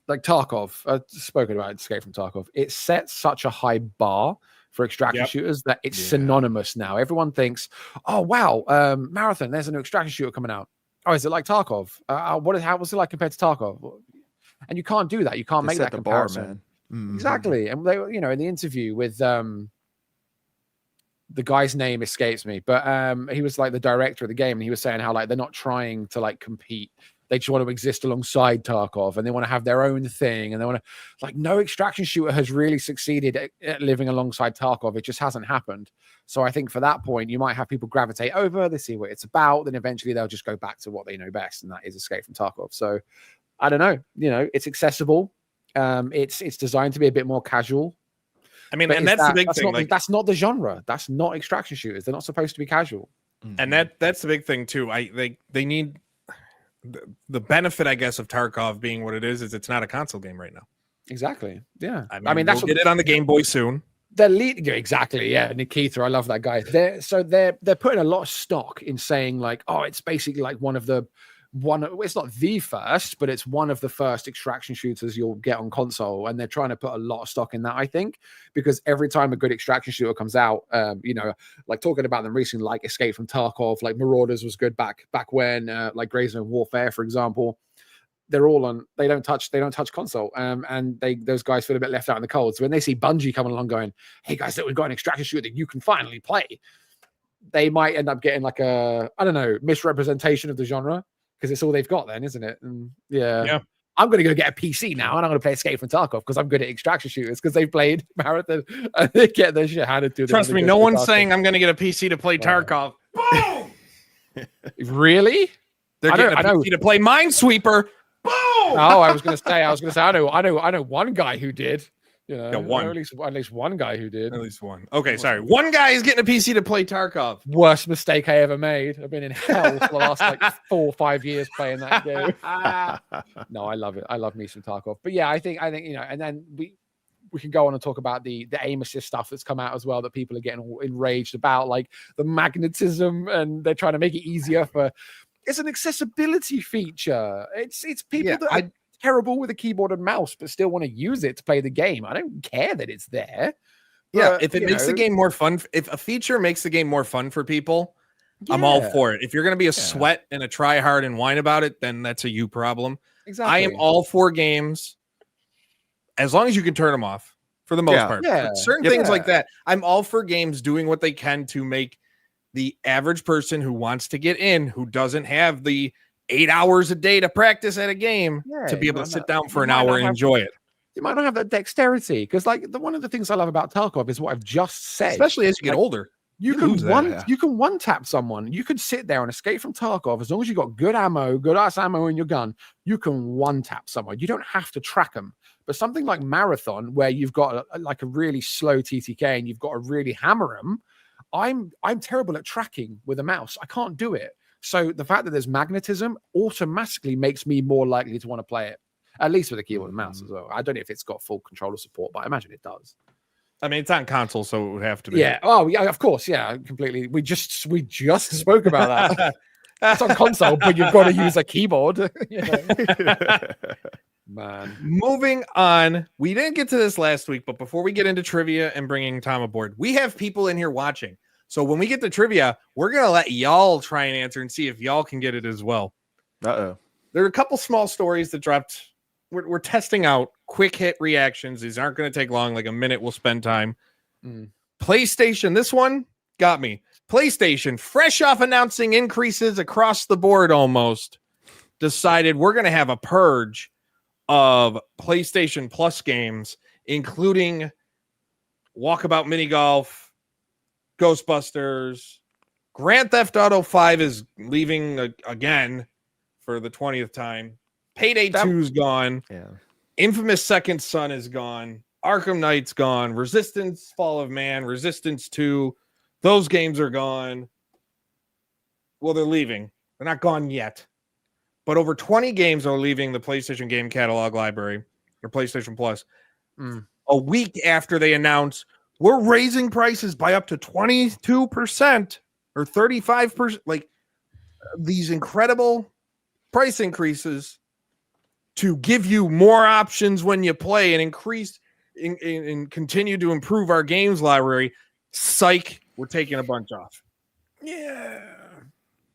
like Tarkov, I've spoken about Escape from Tarkov. It sets such a high bar for extraction shooters that it's synonymous now. Everyone thinks, oh wow, Marathon, there's a new extraction shooter coming out. Oh, is it like Tarkov? How was it like compared to Tarkov? And you can't do that. You can't make that comparison. Exactly. And they, in the interview with the guy's name escapes me, but he was like the director of the game, and he was saying how like they're not trying to like compete. They just want to exist alongside Tarkov, and they want to have their own thing, and they want to like no extraction shooter has really succeeded at living alongside Tarkov. It just hasn't happened. So I think for that point, you might have people gravitate over, they see what it's about, then eventually they'll just go back to what they know best, and that is Escape from Tarkov. So I don't know, it's accessible. It's designed to be a bit more casual. I mean, and that's the big thing. That's not the genre. That's not extraction shooters. They're not supposed to be casual. And that's the big thing too. They need the benefit, I guess, of Tarkov being what it is it's not a console game right now. Exactly. Yeah. I mean that's we'll get it on the Game Boy soon. They're leading exactly, yeah. Nikita, I love that guy. They're putting a lot of stock in saying like, oh, it's basically like it's not the first, but it's one of the first extraction shooters you'll get on console, and they're trying to put a lot of stock in that. I think because every time a good extraction shooter comes out, like talking about them recently, like Escape from Tarkov, like Marauders was good back when, like Brazen Warfare, for example. They're all on. They don't touch console, and those guys feel a bit left out in the cold. So when they see Bungie coming along, going, "Hey guys, look, we've got an extraction shooter that you can finally play," they might end up getting like a misrepresentation of the genre because it's all they've got, then, isn't it? And yeah. I'm going to go get a PC now, and I'm going to play Escape from Tarkov because I'm good at extraction shooters because they've played Marathon and they get their shit handed to them. Trust me, no one's saying I'm going to get a PC to play Tarkov. Boom! Really? They're getting a PC to play Minesweeper. Boom! Oh, I was going to say, I know one guy who did. One. At least one guy who did. At least one. Okay, sorry. One guy is getting a PC to play Tarkov. Worst mistake I ever made. I've been in hell for the last like 4 or 5 years playing that game. No, I love it. I love me some Tarkov. But yeah, I think and then we can go on and talk about the aim assist stuff that's come out as well that people are getting all enraged about, like the magnetism, and they're trying to make it easier for. It's an accessibility feature. It's people that are terrible with a keyboard and mouse but still want to use it to play the game. I don't care that it's there. Yeah, if it makes the game more fun, if a feature makes the game more fun for people, I'm all for it. If you're going to be a sweat and a try hard and whine about it, then that's a you problem. Exactly. I am all for games as long as you can turn them off for the most part. Yeah. But certain things like that, I'm all for games doing what they can to make the average person who wants to get in, who doesn't have the 8 hours a day to practice at a game, to be able to sit down for an hour and enjoy it. You might not have that dexterity because, like, one of the things I love about Tarkov is what I've just said. Especially as you get older, you can one tap someone. You can sit there and Escape from Tarkov as long as you got good ass ammo in your gun. You can one tap someone. You don't have to track them. But something like Marathon, where you've got a really slow TTK and you've got to really hammer them. I'm terrible at tracking with a mouse. I can't do it. So the fact that there's magnetism automatically makes me more likely to want to play it, at least with a keyboard and mouse as well. I don't know if it's got full controller support, but I imagine it does. I mean, it's on console, so it would have to be. Yeah. Oh, yeah. Of course. Yeah. Completely. We just spoke about that. It's on console, but you've got to use a keyboard. Man. Moving on. We didn't get to this last week, but before we get into trivia and bringing Tom aboard, we have people in here watching. So when we get to trivia, we're going to let y'all try and answer and see if y'all can get it as well. Uh-oh. There are a couple small stories that dropped. We're testing out quick hit reactions. These aren't going to take long, like a minute. We'll spend time. PlayStation. This one got me. PlayStation, fresh off announcing increases across the board almost, decided we're going to have a purge of PlayStation Plus games, including Walkabout Mini Golf, Ghostbusters, Grand Theft Auto 5 is leaving again for the 20th time. Payday 2's gone. Yeah. Infamous Second Son is gone. Arkham Knight's gone. Resistance Fall of Man, Resistance 2. Those games are gone. Well, they're leaving. They're not gone yet. But over 20 games are leaving the PlayStation game catalog library or PlayStation Plus. A week after they announce we're raising prices by up to 22% or 35%, like these incredible price increases to give you more options when you play and increase and continue to improve our games library. Psych, we're taking a bunch off. Yeah.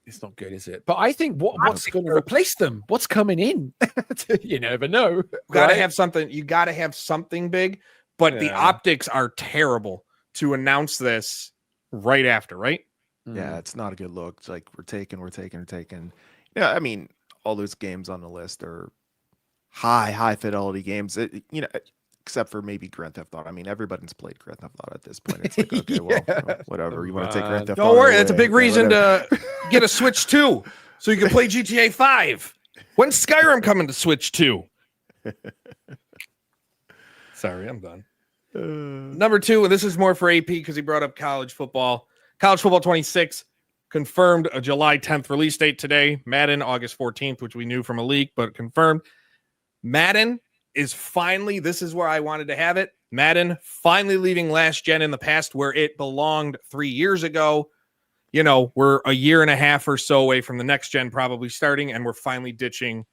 It's not good, is it? But I think what's going to replace them? What's coming in? You never know. Gotta have something. You got to have something big, but the optics are terrible to announce this right after, right? Yeah, it's not a good look. It's like we're taking. Yeah, I mean, all those games on the list are high fidelity games. Except for maybe Grand Theft Auto. I mean, everybody's played Grand Theft Auto at this point. It's like, okay, well, whatever. You want to take Grand Theft Auto? Don't worry, that's a big reason to get a Switch 2 so you can play GTA 5. When's Skyrim coming to Switch 2? Sorry, I'm done. Number 2, and this is more for AP because he brought up college football. College football 26. confirmed a July 10th release date today. Madden, August 14th, which we knew from a leak, but confirmed. Madden is finally, this is where I wanted to have it. Madden finally leaving last gen in the past where it belonged 3 years ago. You know, we're a year and a half or so away from the next gen probably starting, and we're finally ditching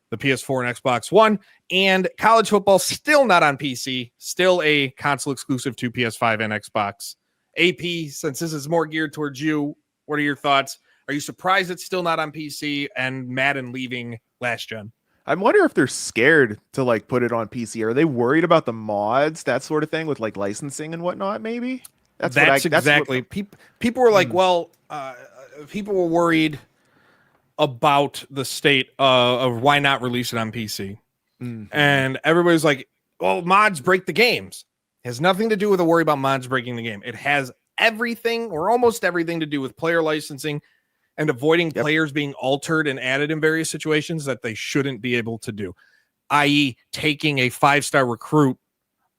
the PS4 and Xbox One. And college football still not on PC, still a console exclusive to PS5 and Xbox. AP, since this is more geared towards you, what are your thoughts? Are you surprised it's still not on PC and Madden leaving last gen? I wonder if they're scared to like put it on PC. Are they worried about the mods, that sort of thing, with like licensing and whatnot? Maybe That's exactly. People were like, well, people were worried about the state of why not release it on PC, and everybody's like, well, mods break the games. It has nothing to do with a worry about mods breaking the game. It has everything or almost everything to do with player licensing and avoiding players being altered and added in various situations that they shouldn't be able to do, i.e. taking a 5-star recruit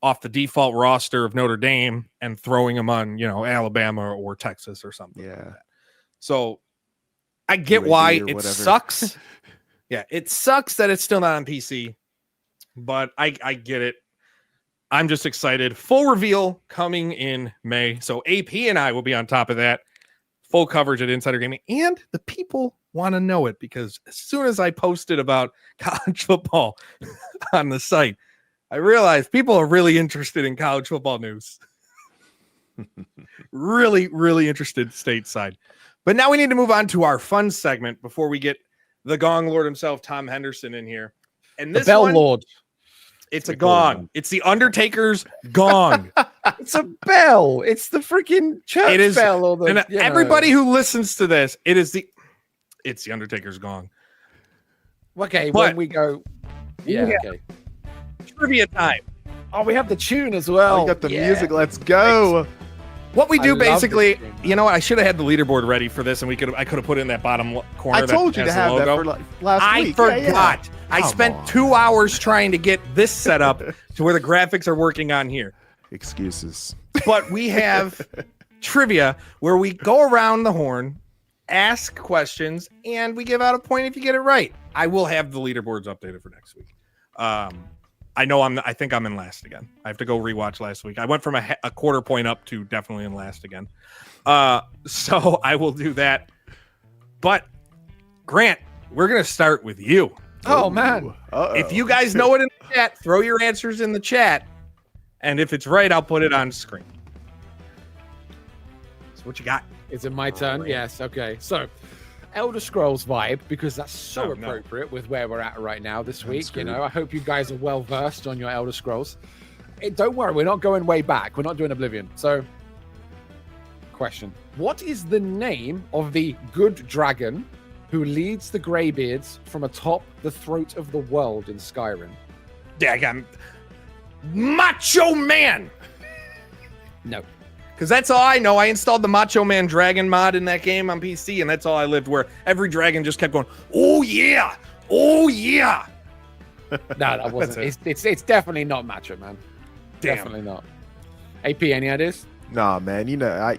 off the default roster of Notre Dame and throwing him on, you know, Alabama or Texas or something like that. So I get why it sucks. Yeah, it sucks that it's still not on PC, but I get it. I'm just excited. Full reveal coming in May. So AP and I will be on top of that. Full coverage at Insider Gaming, and the people want to know it because as soon as I posted about college football on the site, I realized people are really interested in college football news. really, really interested stateside. But now we need to move on to our fun segment before we get the Gong Lord himself, Tom Henderson, in here. And this the Bell one, Lord. it's a gong. It's the Undertaker's gong. It's a bell. It's the freaking church bell. Or the, and everybody who listens to this, it's the Undertaker's gong. Okay, but when we go, okay. Trivia time. Oh, we have the tune as well. We got the music. Let's go. What we do basically, you know what? I should have had the leaderboard ready for this, and I could have put it in that bottom corner. I told you to have that for last week. I forgot. I spent 2 hours trying to get this set up to where the graphics are working on here. Excuses. But we have trivia where we go around the horn, ask questions, and we give out a point if you get it right. I will have the leaderboards updated for next week. I know I think I'm in last again. I have to go rewatch last week. I went from a quarter point up to definitely in last again. So I will do that. But Grant, we're going to start with you. Oh, man. If you guys know it in the chat, throw your answers in the chat. And if it's right, I'll put it on screen. So what you got? Is it my turn? Right. Yes. Okay. So Elder Scrolls vibe, because that's so appropriate with where we're at right now this week. You know, I hope you guys are well versed on your Elder Scrolls. Don't worry, we're not going way back. We're not doing Oblivion. So, question: what is the name of the good dragon who leads the Greybeards from atop the throat of the world in Skyrim? Daggum. Macho Man. No. Because that's all I know. I installed the Macho Man Dragon mod in that game on PC, and that's all I lived, where every dragon just kept going, oh, yeah. Oh, yeah. No, that wasn't. It's definitely not Macho Man. Damn. Definitely not. AP, any ideas? Nah, man. You know,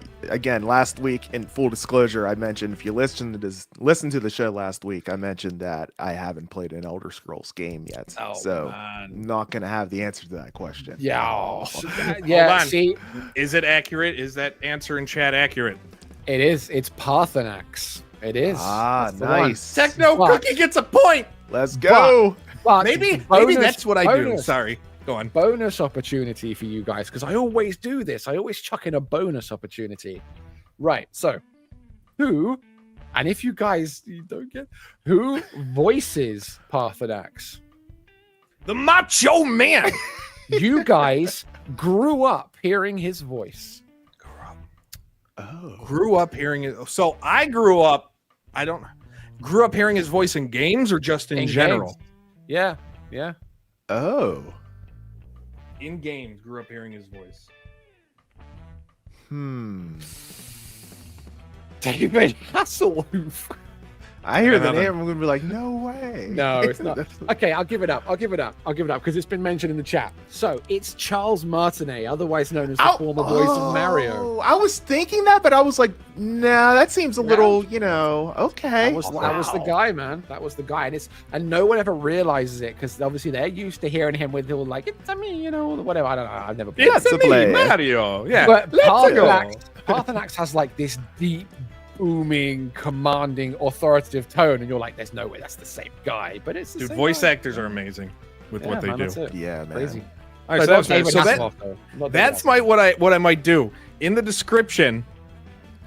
last week, in full disclosure, I mentioned, if you listen to the show last week, I mentioned that I haven't played an Elder Scrolls game yet. Oh, so man. I'm not going to have the answer to that question. Yeah. Hold on. See, is it accurate? Is that answer in chat accurate? It is. It's Parthenax. It is. Ah, nice. Techno Cookie gets a point. Let's go. But maybe that's what I do. Sorry. Go on. Bonus opportunity for you guys, because I always do this. I always chuck in a bonus opportunity. Right. So, who, and if you guys don't get, who voices Parthenax? The Macho Man. You guys grew up hearing his voice. Grew up hearing it. So I grew up hearing his voice in games or just in general? Games. Yeah. Oh. In games, grew up hearing his voice. David Hasselhoff. I hear the Nothing. name, I'm gonna be like, no way. No, it's not. Okay, I'll give it up because it's been mentioned in the chat. So it's Charles Martinet, otherwise known as the former voice of Mario. I was thinking that, but I was like, nah, that seems a little, okay. That was the guy, man. That was the guy, and no one ever realizes it because obviously they're used to hearing him with all like it's me, whatever. I don't know. I've never played. It's me, Mario. Yeah, but go. Parthenax has like this deep, booming, commanding, authoritative tone, and you're like, "There's no way that's the same guy." But it's the same voice guy. actors are amazing with what they do. That's it. Yeah, man. Crazy. All right, that's what I might do in the description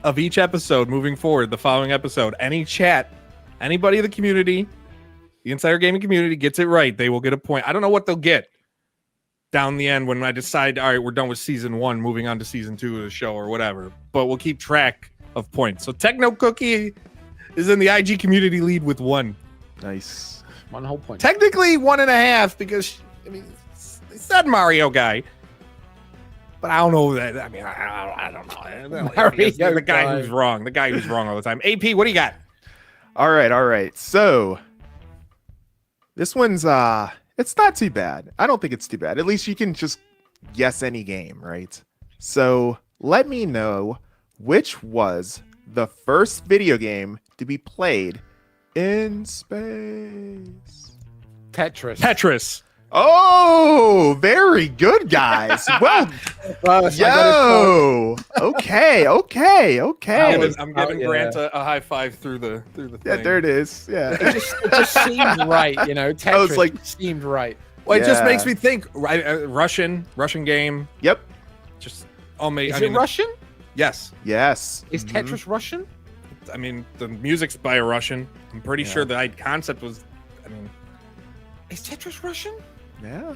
of each episode moving forward. The following episode, any chat, anybody in the community, the Insider Gaming community gets it right, they will get a point. I don't know what they'll get down the end when I decide, all right, we're done with season 1, moving on to season 2 of the show or whatever. But we'll keep track of points. So Techno Cookie is in the IG community lead with 1. Nice. 1 whole point. Technically 1.5 because it's that Mario guy. But I don't know that. I mean, I don't know. The guy who's wrong. The guy who's wrong all the time. AP, what do you got? All right. So this one's it's not too bad. I don't think it's too bad. At least you can just guess any game, right? So let me know which was the first video game to be played in space. Tetris. Oh, very good, guys. Well, yo. Okay. I'm giving Grant a high five through the thing. Yeah, there it is. Yeah. It just seemed right, Tetris seemed right. Well, it just makes me think. Russian game. Yep. Just Is it Russian? Yes. Is Tetris Russian? I mean, the music's by a Russian. I'm pretty sure the concept was. Is Tetris Russian? Yeah,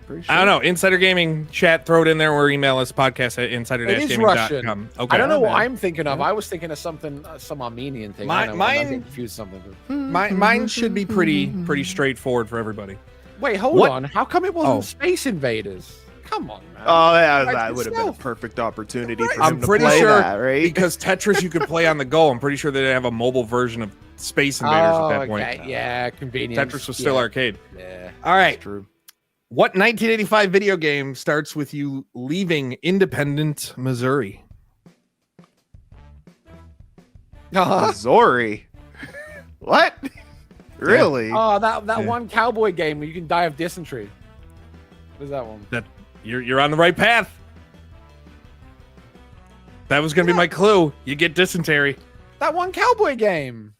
pretty sure. I don't know. Insider Gaming chat, throw it in there or email us podcast@insider-gaming.com. Okay. I don't know what I'm thinking of. I was thinking of something, some Armenian thing. I'm confused something. Mine should be pretty straightforward for everybody. Wait, hold on. How come it wasn't Space Invaders? Come on, man. Oh, yeah, that would have been a perfect opportunity for him to pretty play sure that, right? Because Tetris you could play on the go. I'm pretty sure they didn't have a mobile version of Space Invaders at that point. Yeah, convenient. Tetris was still arcade. Yeah. All right. True. What 1985 video game starts with you leaving Independent, Missouri? Missouri. What? Really? Oh, that one cowboy game where you can die of dysentery. What is that one? You're on the right path. That was going to be my clue. You get dysentery. That one cowboy game.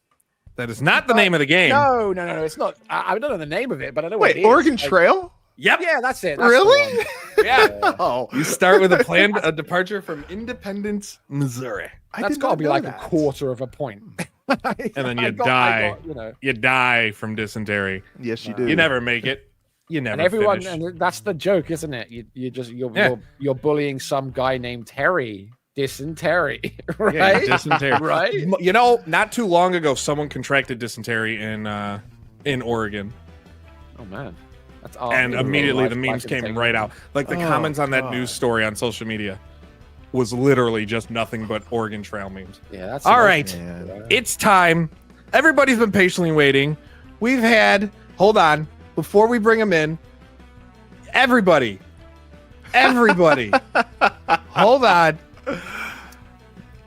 That is not the name of the game. No, it's not. I don't know the name of it, but I know what it is. Oregon Trail? Yep. Yeah, that's it. That's Really? Yeah. Oh. You start with a departure from Independence, Missouri. That's got to be like a quarter of a point. And then you die. You die from dysentery. Yes, you do. You never make it. You never. And everyone, finish. and that's the joke, isn't it? You're bullying some guy named Terry. Dysentery, right? Yeah, dysentery, right? You know, not too long ago, someone contracted dysentery in Oregon. Oh man, that's and immediately the memes came right out. Like the comments on that news story on social media was literally just nothing but Oregon Trail memes. Yeah, that's all right. Man. It's time. Everybody's been patiently waiting. We've had. Hold on, before we bring them in, everybody, hold on.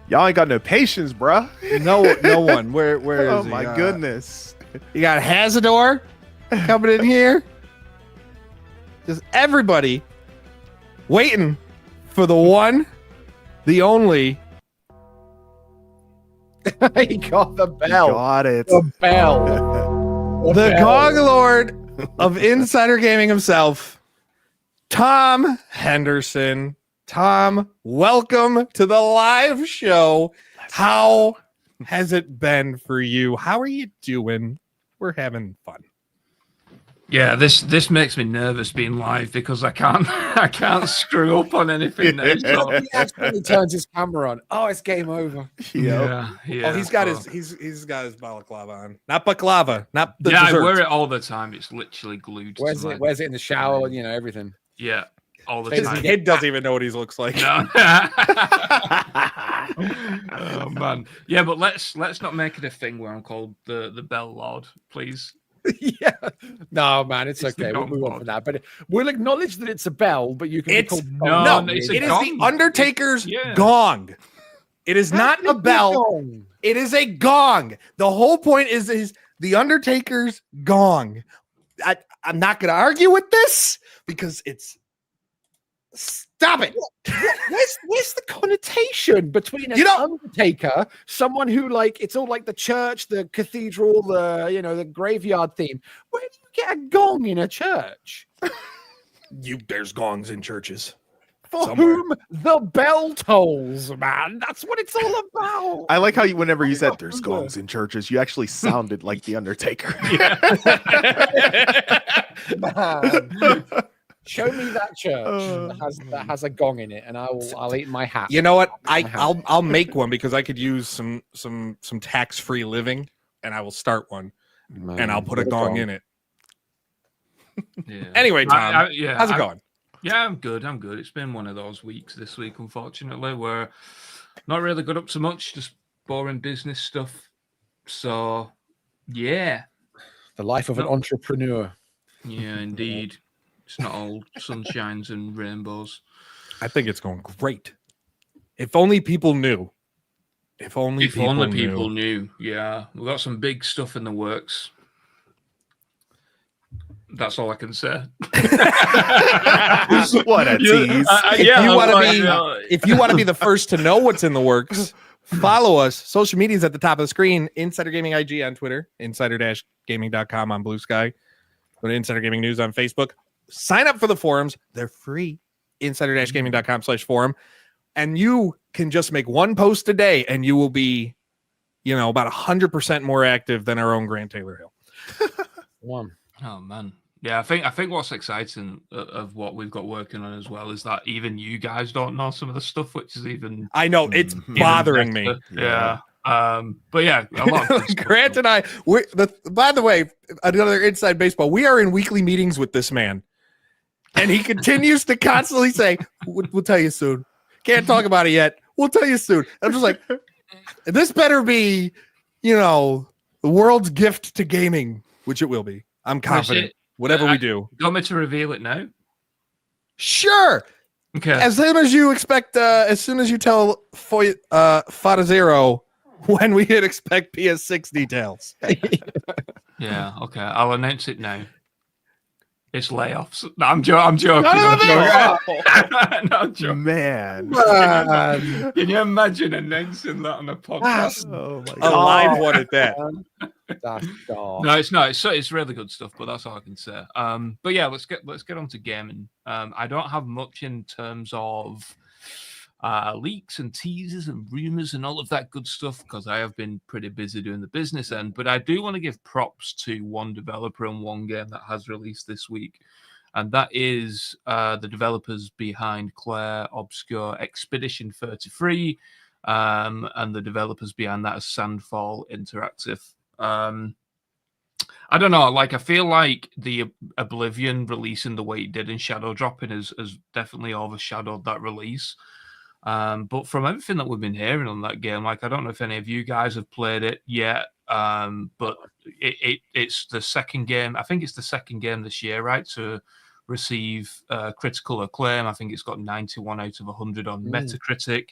Y'all ain't got no patience, bruh. No one. Where is Oh he? my goodness. You got Hazador coming in here. Just everybody waiting for the one, the only. He got the bell. Got it. The bell. The Gog Lord of Insider Gaming himself, Tom Henderson. Tom, welcome to the live show. How has it been for you? How are you doing? We're having fun. Yeah, this makes me nervous being live because I can't screw up on anything. So. He actually turns his camera on. Oh, it's game over. Yeah. Oh, he's got his balaclava on. Not baklava. Not the I desserts. wear it all the time. It's literally glued. Wears it in the shower? Everything. Yeah. All the His time. kid doesn't even know what he looks like. No. Oh man, yeah, but let's not make it a thing where I'm called the Bell Lord, please. Yeah. No, man, it's It's the okay. We'll gong move on lord. from that. But we'll acknowledge that it's a bell, but you can be It's called no, gong. it's a it is gong. the Undertaker's Yeah. gong. It is How not can a it be bell. gong? It is a gong. The whole point is the Undertaker's gong. I'm not going to argue with this because it's. Stop it. Where's the connotation between an undertaker, someone who like it's all like the church, the cathedral, the graveyard theme. Where do you get a gong in a church? There's gongs in churches. For Somewhere. whom the bell tolls, man. That's what it's all about. I like how whenever you said there's gongs in churches, you actually sounded like the Undertaker. Man. Show me that church that has a gong in it, and I'll eat my hat. You know what? I'll make one because I could use some tax-free living, and I will start one, and I'll put a gong in it. Yeah. Anyway, Tom, how's it going? Yeah, I'm good. It's been one of those weeks this week, unfortunately, where not really got up to much, just boring business stuff. So, yeah. The life of an entrepreneur. Yeah, indeed. It's not all sunshines and rainbows. I think it's going great. If only people knew. If only people knew. Yeah, we've got some big stuff in the works. That's all I can say. What a tease. If you want to be the first to know what's in the works, follow us. Social media's at the top of the screen. Insider Gaming IG on Twitter, insider-gaming.com on Blue Sky. Go to Insider Gaming News on Facebook. Sign up for the forums. They're free. Insider-gaming.com/forum. And you can just make one post a day and you will be, about 100% more active than our own Grant Taylor Hill. One. Oh man. Yeah, I think what's exciting of what we've got working on as well is that even you guys don't know some of the stuff, which is even I know it's bothering me. Yeah. But yeah, a lot of Grant and I by the way, another inside baseball, we are in weekly meetings with this man. And he continues to constantly say, we'll tell you soon. Can't talk about it yet. We'll tell you soon. I'm just like, this better be, the world's gift to gaming, which it will be. I'm confident. Whatever we do. You want me to reveal it now? Sure. Okay. As soon as you tell Fata Zero when we can expect PS6 details. Yeah, okay. I'll announce it now. It's layoffs. No, I'm joking. No. I'm joking. Man. Can you imagine announcing that on a podcast? Oh my A God. live one at that. No, it's not. It's really good stuff, but that's all I can say. But yeah, let's get on to gaming. I don't have much in terms of leaks and teasers and rumors and all of that good stuff because I have been pretty busy doing the business end. But I do want to give props to one developer and one game that has released this week, and that is the developers behind Claire Obscure Expedition 33, and the developers behind that is Sandfall Interactive. I don't know, I feel like the Oblivion releasing the way it did and shadow dropping has definitely overshadowed that release. But from everything that we've been hearing on that game, I don't know if any of you guys have played it yet, but it's the second game. I think it's the second game this year, right, to receive critical acclaim. I think it's got 91 out of 100 on Metacritic.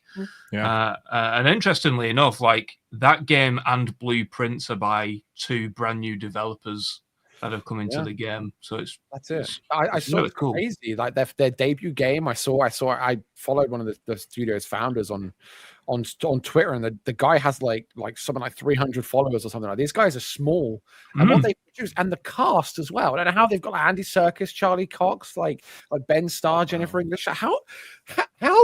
Yeah. And interestingly enough, that game and Blueprints are by two brand new developers that have come into the game. So that's it. I saw really it's cool. Crazy, their debut game. I followed one of the studio's founders on Twitter, and the guy has something like 300 followers or something like that. These guys are small, and what they produce, and the cast as well. I don't know how they've got Andy Serkis, Charlie Cox, like Ben Starr, Jennifer English. How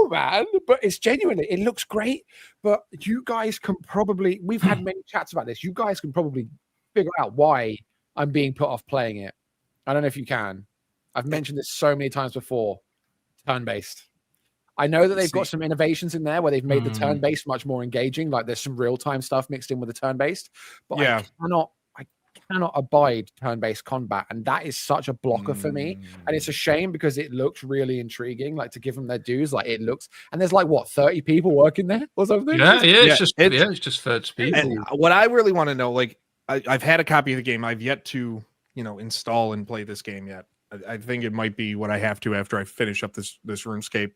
man? But it's genuinely, it looks great. But you guys can probably, we've had many chats about this. You guys can probably figure out why I'm being put off playing it. I don't know if you can. I've mentioned this so many times before. Turn-based. I know that they've got some innovations in there where they've made the turn-based much more engaging. Like there's some real-time stuff mixed in with the turn-based. But I cannot abide turn-based combat, and that is such a blocker for me. And it's a shame because it looks really intriguing. Like, to give them their dues, like it looks, and there's like what 30 people working there or something. It's just 30 people. And what I really want to know, like, I've had a copy of the game. I've yet to, install and play this game yet. I think it might be what I have to after I finish up this RuneScape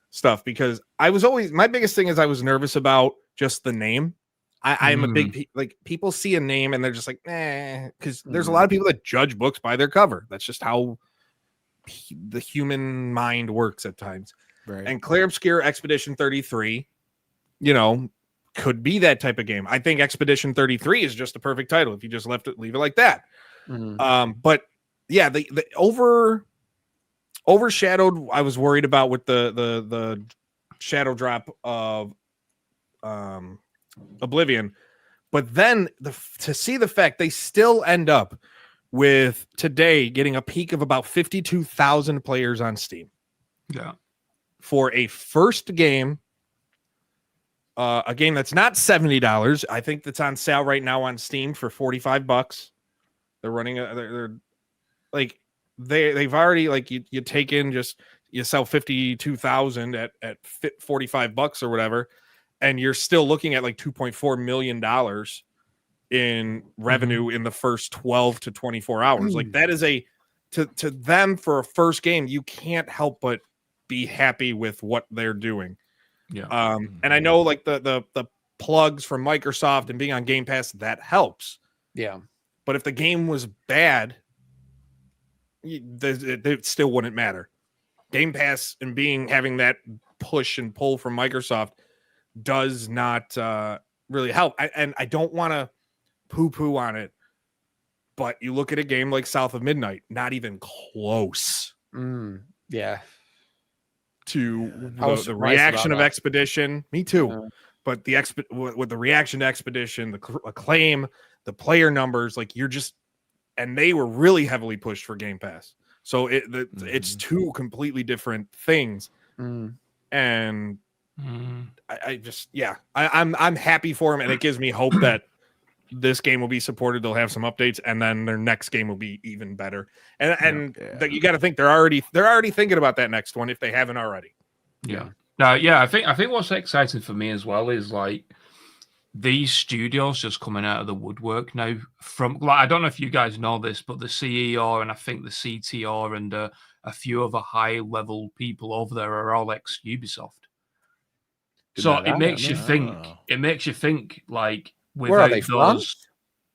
stuff, because my biggest thing is I was nervous about just the name. I'm a big, like, people see a name and they're just like, because there's a lot of people that judge books by their cover. That's just how the human mind works at times. Right. And Clair Obscur Expedition 33, could be that type of game. I think Expedition 33 is just the perfect title if you just leave it like that. But yeah, the overshadowed, I was worried about with the shadow drop of Oblivion, but then to see the fact they still end up with today getting a peak of about 52,000 players on Steam. Yeah, for a first game, a game that's not $70. I think that's on sale right now on Steam for $45. They're running they've already, like, you take in, just you sell 52,000 at $45 or whatever, and you're still looking at like $2.4 million in revenue in the first 12 to 24 hours. Like, that is to them, for a first game, you can't help but be happy with what they're doing. Yeah. And I know, like, the plugs from Microsoft and being on Game Pass, that helps. Yeah. But if the game was bad, it still wouldn't matter. Game Pass and having that push and pull from Microsoft does not really help. And I don't want to poo-poo on it, but you look at a game like South of Midnight, not even close. Yeah. To the reaction of Expedition. Me too. Yeah. But with the reaction to Expedition, the acclaim, the player numbers, like, and they were really heavily pushed for Game Pass. So it's two completely different things. And I'm happy for them, and it gives me hope that this game will be supported. They'll have some updates, and then their next game will be even better. And you got to think they're already thinking about that next one if they haven't already. Yeah. I think what's exciting for me as well is, like, these studios just coming out of the woodwork now. From, like, I don't know if you guys know this, but the CER and I think the CTR and a few other high level people over there are all ex Ubisoft. So it makes you think. It makes you think, like, where are they from?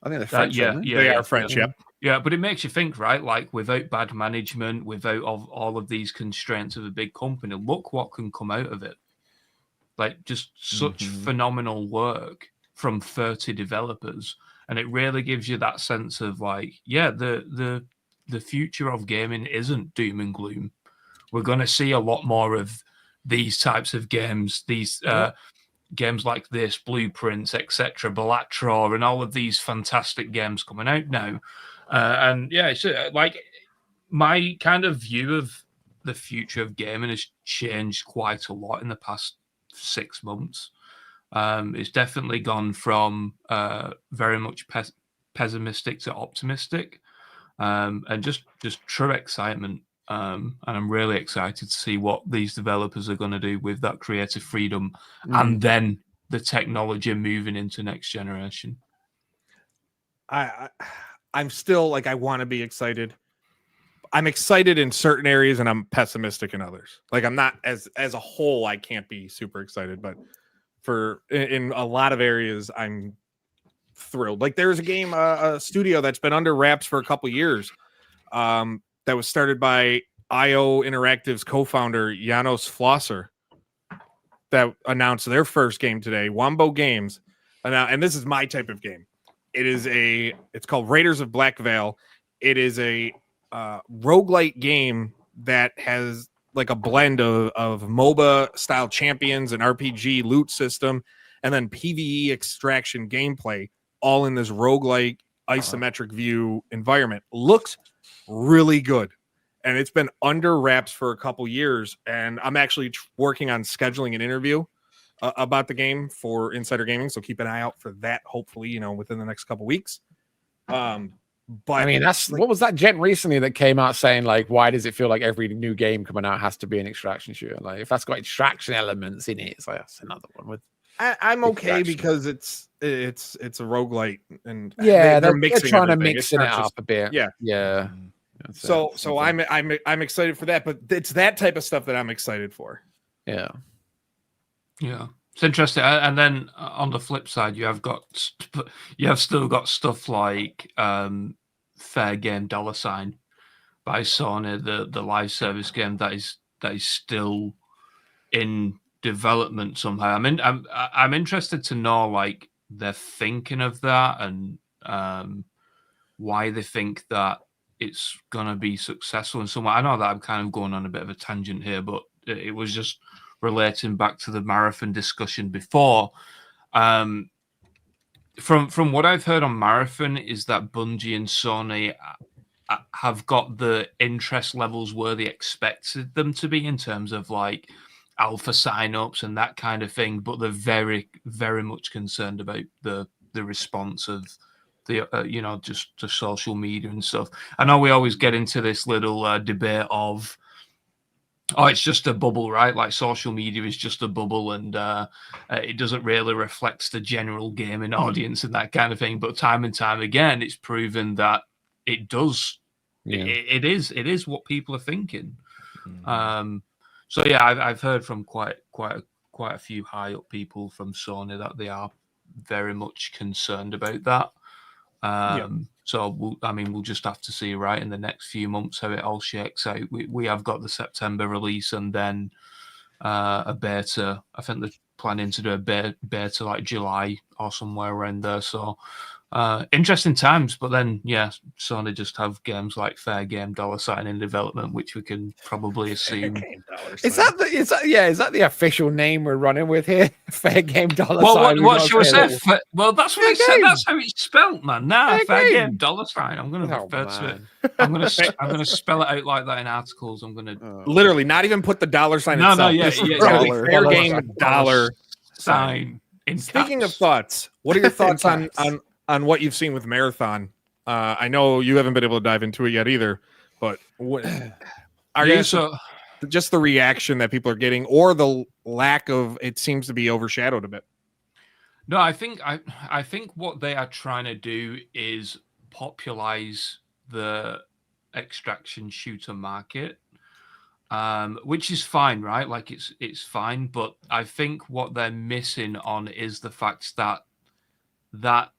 I think they're French. They are French. Yep. Yeah, but it makes you think, right? Like, without bad management, without all of these constraints of a big company, look what can come out of it. Like, just such phenomenal work from 30 developers, and it really gives you that sense of, like, the future of gaming isn't doom and gloom. We're going to see a lot more of these types of games, these games like this, Blueprints, etc., Balatro, and all of these fantastic games coming out now. And yeah, it's like, my kind of view of the future of gaming has changed quite a lot in the past 6 months. It's definitely gone from very much pessimistic to optimistic, and just true excitement. And I'm really excited to see what these developers are going to do with that creative freedom and then the technology moving into next generation. I'm still, like, I want to be excited. I'm excited in certain areas and I'm pessimistic in others. Like, I'm not as a whole, I can't be super excited, but in a lot of areas I'm thrilled. Like, there's a game, a studio that's been under wraps for a couple years, that was started by IO Interactive's co-founder Janos Flosser, that announced their first game today, Wombo Games. And this is my type of game. It's called Raiders of Black Veil. It is a roguelite game that has, like, a blend of MOBA style champions and RPG loot system, and then PvE extraction gameplay, all in this roguelike isometric view environment. Looks really good, and it's been under wraps for a couple years, and I'm actually working on scheduling an interview about the game for Insider Gaming, so keep an eye out for that, hopefully, within the next couple weeks. But I mean, that's what was that gent recently that came out saying like, why does it feel like every new game coming out has to be an extraction shooter? Like, if that's got extraction elements in it, it's like that's another one with. I'm okay because it's a roguelite, and they're mixing trying to everything. mix it up a bit. Yeah. So I'm excited for that, but it's that type of stuff that I'm excited for. Yeah. It's interesting. And then on the flip side, you have still got stuff like Fair Game $sign by Sony, the live service game that is still in development somehow. I mean, I'm interested to know like their thinking of that and why they think that it's gonna be successful in some way. I know that I'm kind of going on a bit of a tangent here, but it was just relating back to the Marathon discussion before. From what I've heard on Marathon is that Bungie and Sony have got the interest levels where they expected them to be in terms of like alpha signups and that kind of thing, but they're very, very much concerned about the response of the just the social media and stuff. I know we always get into this little debate of, oh, it's just a bubble, right? Like social media is just a bubble, and it doesn't really reflect the general gaming audience and that kind of thing. But time and time again, it's proven that it does. Yeah. It is what people are thinking. So yeah, I've heard from quite a few high up people from Sony that they are very much concerned about that. So we'll just have to see right in the next few months how it all shakes out. We have got the September release and then a beta. I think they're planning to do a beta like July or somewhere around there. So interesting times, but then Sony just have games like Fair Game $sign in development, which we can probably assume. Is that the official name we're running with here? Fair Game $sign. Well, what should we say? Well, that's what it said. That's how it's spelled, man. Fair Game $sign. I'm going to refer to it. I'm going to spell it out like that in articles. I'm going to literally not even put the $sign. Fair Game $sign. Speaking of thoughts, what are your thoughts on what you've seen with Marathon? I know you haven't been able to dive into it yet either, but just the reaction that people are getting or the lack of it seems to be overshadowed a bit? No, I think what they are trying to do is popularize the extraction shooter market, which is fine, right? Like it's fine, but I think what they're missing on is the fact that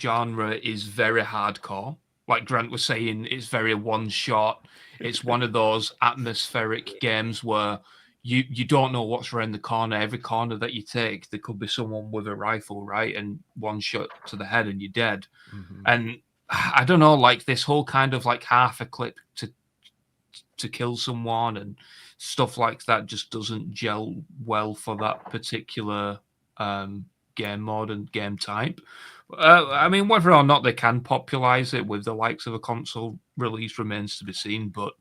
genre is very hardcore. Like Grant was saying, it's very one shot. It's one of those atmospheric games where you don't know what's around the corner. Every corner that you take, there could be someone with a rifle, right? And one shot to the head and you're dead. Mm-hmm. And I don't know, like this whole kind of like half a clip to kill someone and stuff like that just doesn't gel well for that particular game mode and game type. I mean, whether or not they can popularize it with the likes of a console release remains to be seen, but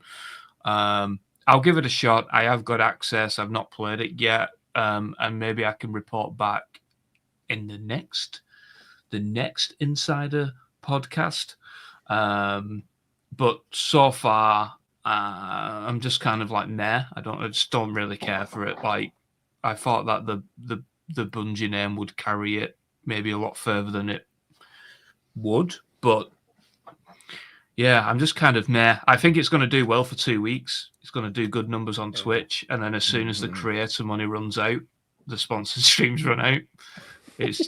I'll give it a shot. I have got access. I've not played it yet, and maybe I can report back in the next Insider podcast. But so far, I'm just kind of like, meh. I just don't really care for it. Like, I thought that the Bungie name would carry it maybe a lot further than it would, but yeah, I'm just kind of meh. I think it's going to do well for 2 weeks. It's going to do good numbers on Twitch, and then as soon as the creator money runs out, the sponsored streams run out. It's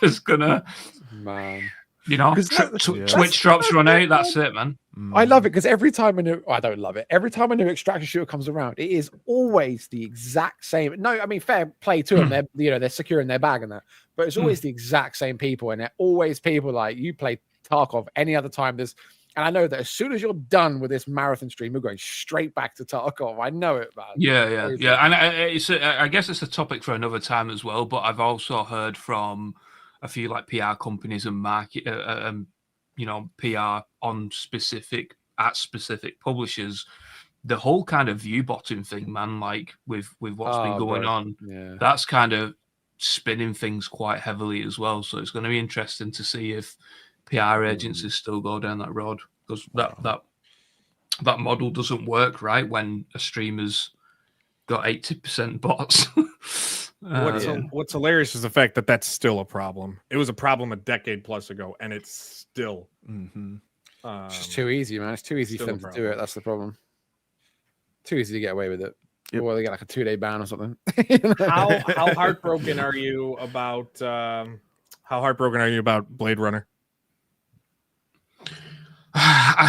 just gonna, man. Twitch drops run out. That's it, man. I love it because every time I don't love it. Every time a new extraction shooter comes around, it is always the exact same. No, I mean fair play to them. They're securing their bag and that, but it's always the exact same people, and they're always people like you play Tarkov any other time. And I know that as soon as you're done with this marathon stream, we're going straight back to Tarkov. I know it, man. Yeah. And I guess it's a topic for another time as well. But I've also heard from a few like PR companies and market, PR on specific publishers. The whole kind of view botting thing, man, like with what's been going on, that's kind of spinning things quite heavily as well. So it's going to be interesting to see if PR agencies still go down that road because that model doesn't work, right? When a streamer's got 80% bots. What's hilarious is the fact that that's still a problem. It was a problem a decade plus ago, and it's still. It's just too easy, man. It's too easy for them to do it. That's the problem. Too easy to get away with it. Yep. Or they get like a 2-day ban or something. How heartbroken are you about Blade Runner?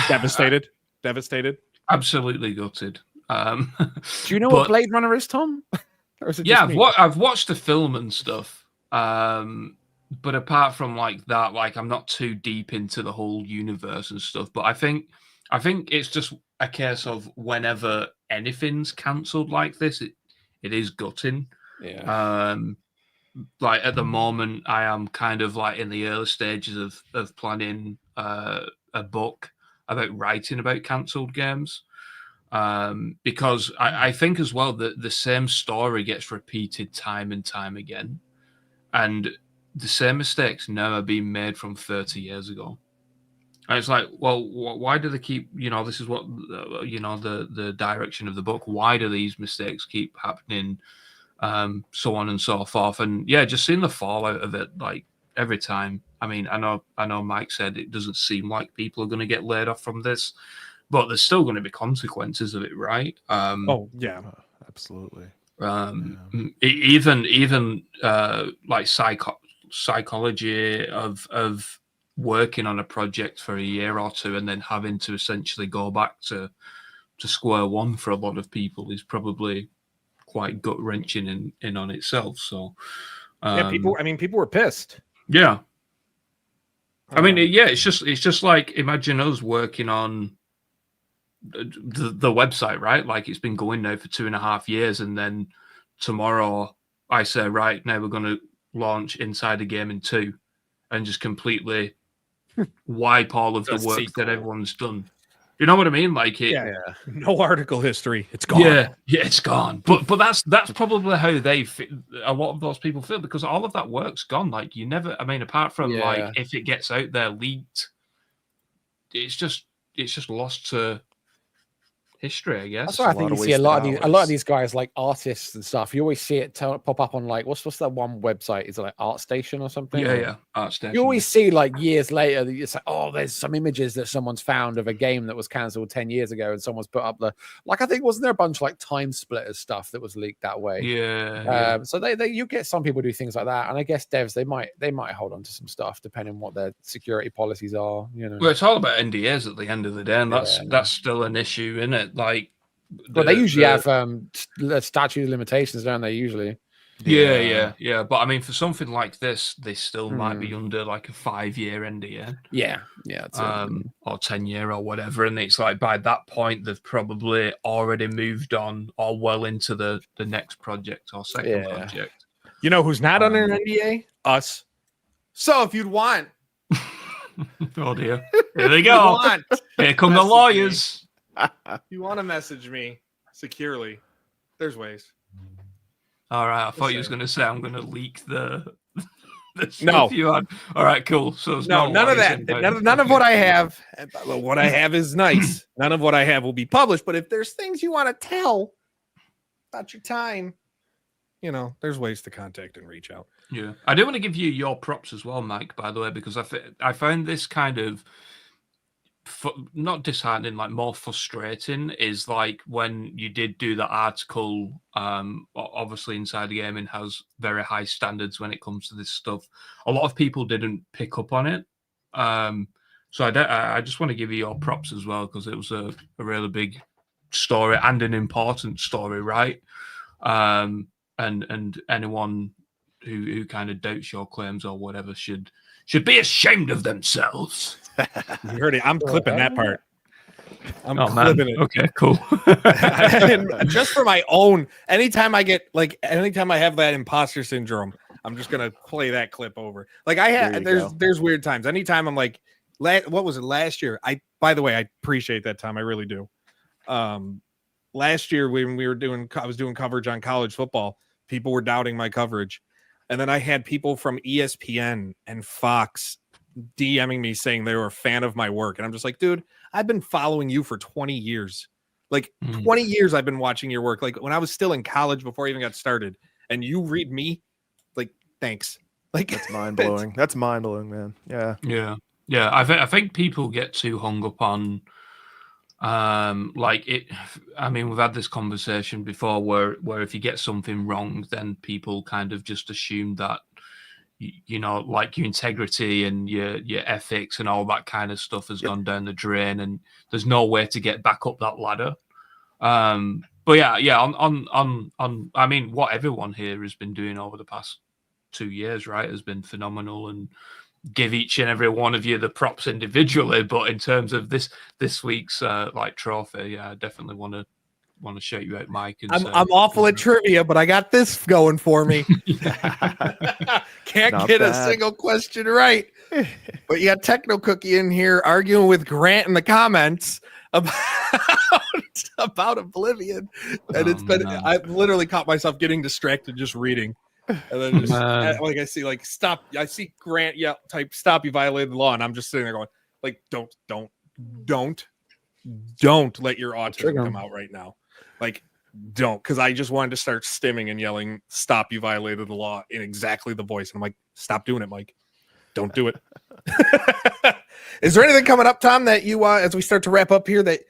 Devastated. Absolutely gutted. Do you know what Blade Runner is, Tom? Yeah, I've watched the film and stuff. But apart from like that, like I'm not too deep into the whole universe and stuff. But I think it's just a case of whenever anything's cancelled like this, it is gutting. Yeah. Like at the moment, I am kind of like in the early stages of planning a book about writing about cancelled games. Because I think as well that the same story gets repeated time and time again. And the same mistakes now are being made from 30 years ago. And it's like, well, why do they keep, this is what, the direction of the book. Why do these mistakes keep happening? So on and so forth. And yeah, just seeing the fallout of it, like every time. I mean, I know Mike said it doesn't seem like people are going to get laid off from this, but there's still going to be consequences of it, right? Absolutely. Even like psychology of working on a project for a year or two and then having to essentially go back to square one for a lot of people is probably quite gut wrenching in on itself. So people were pissed. Yeah. I mean, it's just like imagine us working on the website, right? Like it's been going now for 2.5 years, and then tomorrow I say, right, now we're going to launch Insider Gaming 2 and just completely wipe all of the work that everyone's done. You know what I mean? Like no article history. It's gone. Yeah, it's gone. But that's probably how a lot of those people feel, because all of that work's gone. Like you never. I mean, apart from like if it gets out there leaked, it's just lost to history, I guess. That's why I think you see a lot of these guys, like artists and stuff. You always see it pop up on like what's that one website? Is it like ArtStation or something? Yeah, ArtStation. You always see like years later, it's like, oh, there's some images that someone's found of a game that was cancelled 10 years ago, and someone's put up I think wasn't there a bunch of like Time Splitters stuff that was leaked that way? Yeah. So you get some people do things like that, and I guess devs they might hold on to some stuff depending on what their security policies are. Well, it's all about NDAs at the end of the day, and that's still an issue, isn't it? Like, but they usually have statute of limitations, don't they? Usually. Yeah. But I mean, for something like this, they still might be under like a 5-year NDA. Yeah. Or 10-year or whatever. And it's like by that point, they've probably already moved on or well into the next project or second project. You know who's not under an NDA? Us. So if you'd want. Oh dear. Here they go. Here come the lawyers. If you want to message me securely, there's ways. All right, I thought you was going to say I'm going to leak the stuff you had. All right, cool. So none of that. None of what I have. What I have is nice. None of what I have will be published. But if there's things you want to tell about your time, there's ways to contact and reach out. Yeah, I do want to give you your props as well, Mike. By the way, because I found this kind of not disheartening, like more frustrating, is like when you did do the article. Obviously, Insider Gaming has very high standards when it comes to this stuff. A lot of people didn't pick up on it, so I just want to give you your props as well, because it was a really big story and an important story, right? And anyone who kind of doubts your claims or whatever should be ashamed of themselves. You heard it. I'm clipping that part. I'm clipping it. Okay, cool. Just for my own. Anytime I have that imposter syndrome, I'm just gonna play that clip over. Like there's weird times. Anytime I'm like, what was it last year? By the way, I appreciate that time. I really do. Last year when I was doing coverage on college football, people were doubting my coverage, and then I had people from ESPN and Fox DMing me saying they were a fan of my work, and I'm just like, dude, I've been following you for 20 years. Like 20 years I've been watching your work. Like when I was still in college before I even got started, and you read me, like, thanks. Like That's mind blowing. That's mind blowing, man. Yeah. Yeah. I think people get too hung up on like it. I mean, we've had this conversation before where if you get something wrong, then people kind of just assume that you know, like your integrity and your ethics and all that kind of stuff has gone down the drain, and there's no way to get back up that ladder. But yeah, on I mean, what everyone here has been doing over the past 2 years, right, has been phenomenal, and give each and every one of you the props individually. But in terms of this week's like trophy, yeah, I definitely want to shout you out, Mike. And I'm awful at trivia, but I got this going for me. Can't Not get bad. a single question right. But you got Techno Cookie in here arguing with Grant in the comments about Oblivion, and it's been. man. I've literally caught myself getting distracted just reading, and then just like I see like stop. I see Grant type stop. You violated the law, and I'm just sitting there going like don't let your autism come out right now. Like, don't, because I just wanted to start stimming and yelling, "Stop! You violated the law!" in exactly the voice. And I'm like, "Stop doing it, Mike! Don't do it." Is there anything coming up, Tom, that you, as we start to wrap up here, that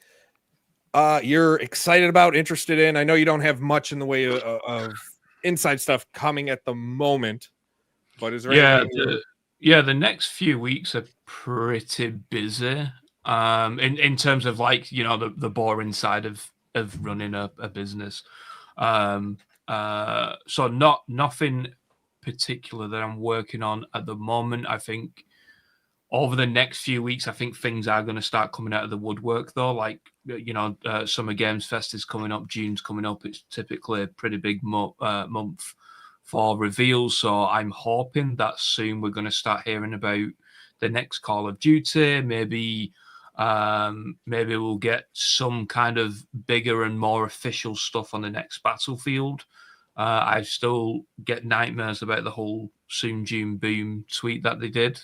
you're excited about, interested in? I know you don't have much in the way of inside stuff coming at the moment, but is there? The next few weeks are pretty busy. In terms of like, you know, the boring side of running a business. So nothing particular that I'm working on at the moment. I think over the next few weeks, I think things are going to start coming out of the woodwork though. Like, you know, Summer Games Fest is coming up, June's coming up. It's typically a pretty big month for reveals. So I'm hoping that soon we're going to start hearing about the next Call of Duty. Maybe we'll get some kind of bigger and more official stuff on the next Battlefield. I still get nightmares about the whole Soon June Boom tweet that they did.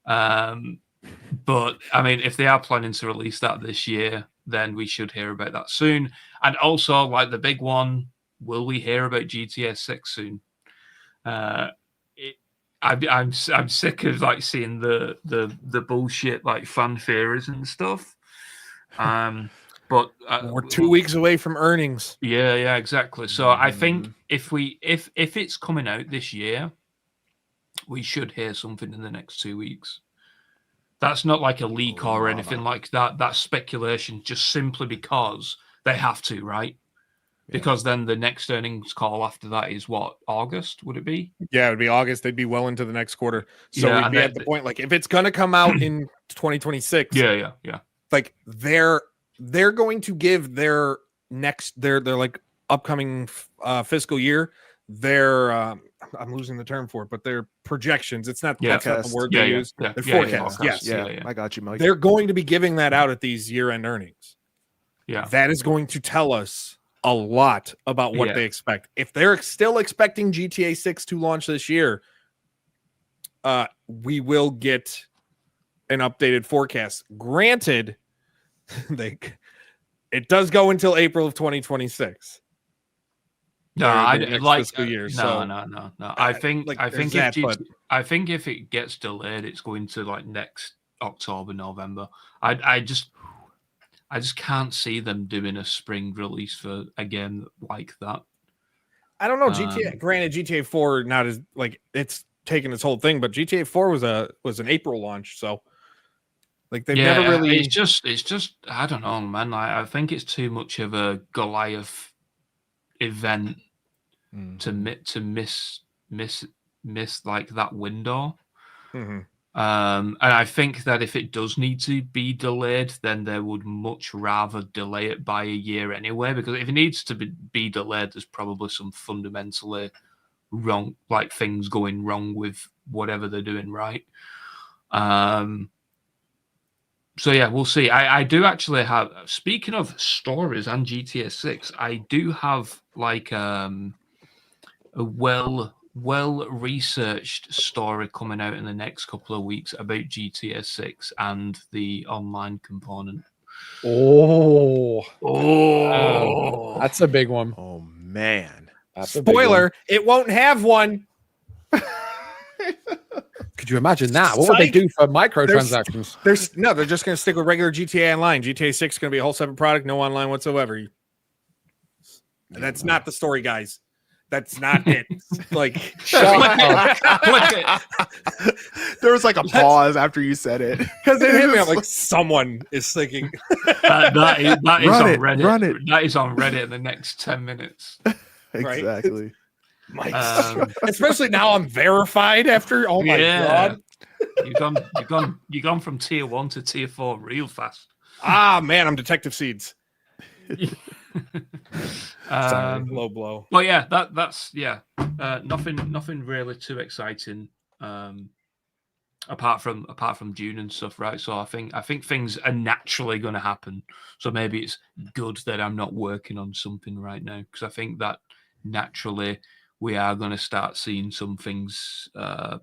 But I mean, if they are planning to release that this year, then we should hear about that soon. And also, like the big one, will we hear about GTA 6 soon? I'm sick of like seeing the bullshit like fan theories and stuff. But we're 2 weeks away from earnings. Yeah, exactly. So I think if it's coming out this year, we should hear something in the next 2 weeks. That's not like a leak or anything like that. That's speculation, just simply because they have to, right? Because then the next earnings call after that is what, August, would it be? Yeah, it would be August. They'd be well into the next quarter. So we'd be at the point, like, if it's going to come out in 2026. Yeah. Like, they're going to give their like upcoming fiscal year, their, I'm losing the term for it, but their projections. It's not, that's not the word they use. Yeah. The forecast. Yes. Yeah, I got you, Mike. They're going to be giving that out at these year-end earnings. Yeah. That is going to tell us a lot about what they expect. If they're still expecting GTA 6 to launch this year, we will get an updated forecast. Granted, it does go until April of 2026. No, I like fiscal year. No. I think if it gets delayed, it's going to like next October, November. I just can't see them doing a spring release for a game like that. I don't know. Granted, GTA 4 not as like it's taken its whole thing, but GTA 4 was an April launch, so like they've never really. It's just I don't know, man. I think it's too much of a Goliath event to miss like that window. Mm-hmm. And I think that if it does need to be delayed, then they would much rather delay it by a year anyway. Because if it needs to be delayed, there's probably some fundamentally wrong, like things going wrong with whatever they're doing, right? So yeah, we'll see. I do actually have. Speaking of stories and GTA 6, I do have like a well well-researched story coming out in the next couple of weeks about GTA 6 and the online component. Oh, That's that's a big one. Oh man. That's a big one. Spoiler, it won't have one. Could you imagine that? What would they do for microtransactions? They're just going to stick with regular GTA Online. GTA 6 is going to be a whole separate product, no online whatsoever. That's not the story, guys. That's not it. Like, there was like a pause after you said it because it hit me. I'm like, someone is thinking that is on Reddit. Run it. That is on Reddit in the next 10 minutes. Exactly. Especially now I'm verified after. Oh my god, you've gone from tier 1 to tier 4 real fast. Ah man, I'm Detective Seeds. Low blow. Well, yeah, that's nothing really too exciting. Apart from June and stuff, right? So I think things are naturally going to happen. So maybe it's good that I'm not working on something right now, because I think that naturally we are going to start seeing some things. Summer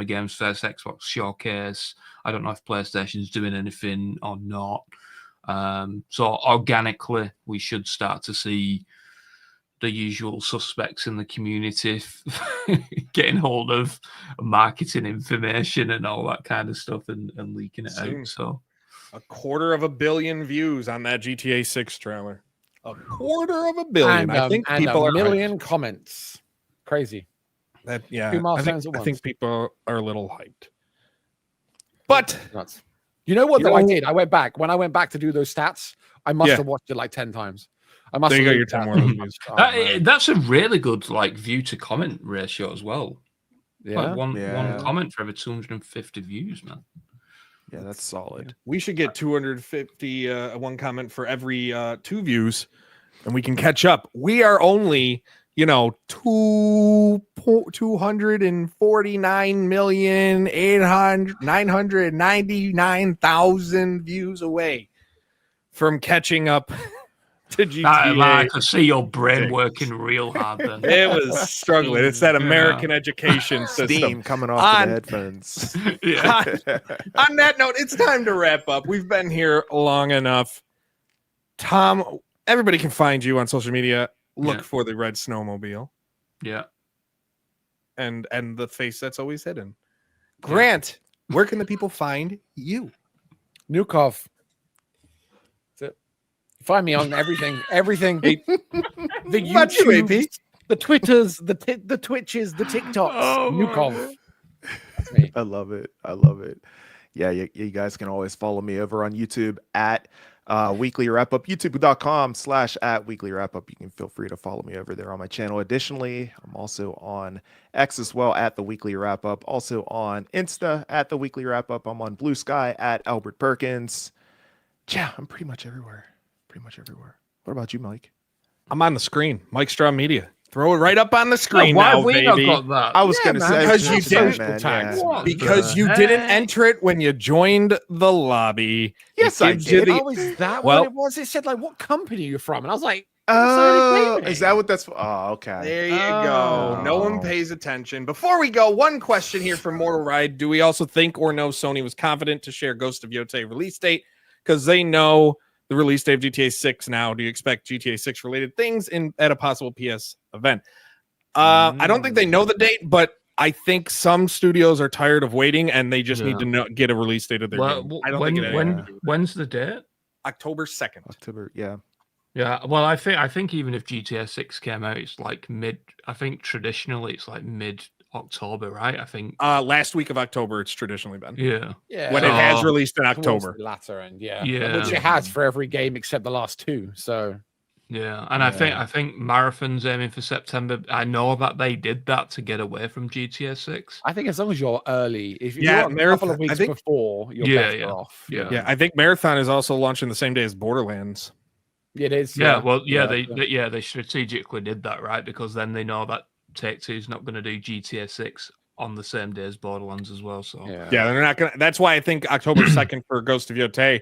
Games Fest, Xbox Showcase. I don't know if PlayStation's doing anything or not. So organically, we should start to see the usual suspects in the community getting hold of marketing information and all that kind of stuff and leaking it out. So 250 million views on that GTA 6 trailer. 250 million. I think people a are million comments. Crazy. I think people are a little hyped. But nuts. You know what? I did. I went back when I went back to do those stats. I must have watched it like 10 times. I must. There you have go. Your 10 more views. That's a really good view to comment ratio as well. Yeah, like one comment for every 250 views, man. Yeah, that's solid. We should get 250 one comment for every 2 views, and we can catch up. We are only 249,999,000 views away from catching up to GTA. I could see your brain working real hard then. It was struggling. It's that American education system. Steam coming off the headphones. On that note, it's time to wrap up. We've been here long enough. Tom, everybody can find you on social media. Look for the red snowmobile. Yeah. And the face that's always hidden. Grant, where can the people find you? Newkov. That's it. Find me on everything. The YouTube, the Twitters, the Twitches, the TikToks. Newkov. That's me. I love it. Yeah, you guys can always follow me over on YouTube at Weekly Wrap Up, youtube.com/@Weekly Wrap Up. You can feel free to follow me over there on my channel. Additionally, I'm also on X as well at The Weekly Wrap Up. Also on Insta at The Weekly Wrap Up. I'm on Blue Sky at Albert Perkins. Yeah, I'm pretty much everywhere. What about you, Mike? I'm on the screen. Mike Straw Media. Throw it right up on the screen why now, have we baby. not got that? I was going to say because you didn't because you didn't enter it when you joined the lobby. Yes, I did. Is that what it was? It said like what company you're from, and I was like, oh, is that what that's for? Oh, okay. There you go. No one pays attention. Before we go, one question here from Mortal Ride: do we also think or know Sony was confident to share Ghost of Yotei release date because they know the release date of GTA 6 now? Do you expect GTA 6 related things at a possible PS event? I don't think they know the date, but I think some studios are tired of waiting and they just need to get a release date of their game. I don't think when's the date? October 2nd. October, yeah. Yeah, well, I think even if GTA 6 came out, it's like I think traditionally it's like mid-October, right? I think last week of October it's traditionally been. Yeah. When it has released in October. The latter end, yeah. Which it has for every game except the last 2. So yeah, and I think Marathon's aiming for September. I know that they did that to get away from GTA 6. I think as long as you're early, if you're a couple of weeks before, you're better off. Yeah, I think Marathon is also launching the same day as Borderlands. It is. They strategically did that, right? Because then they know that Take-Two's not going to do GTA 6 on the same day as Borderlands as well. So they're not going to. That's why I think October 2nd for Ghost of Yotei,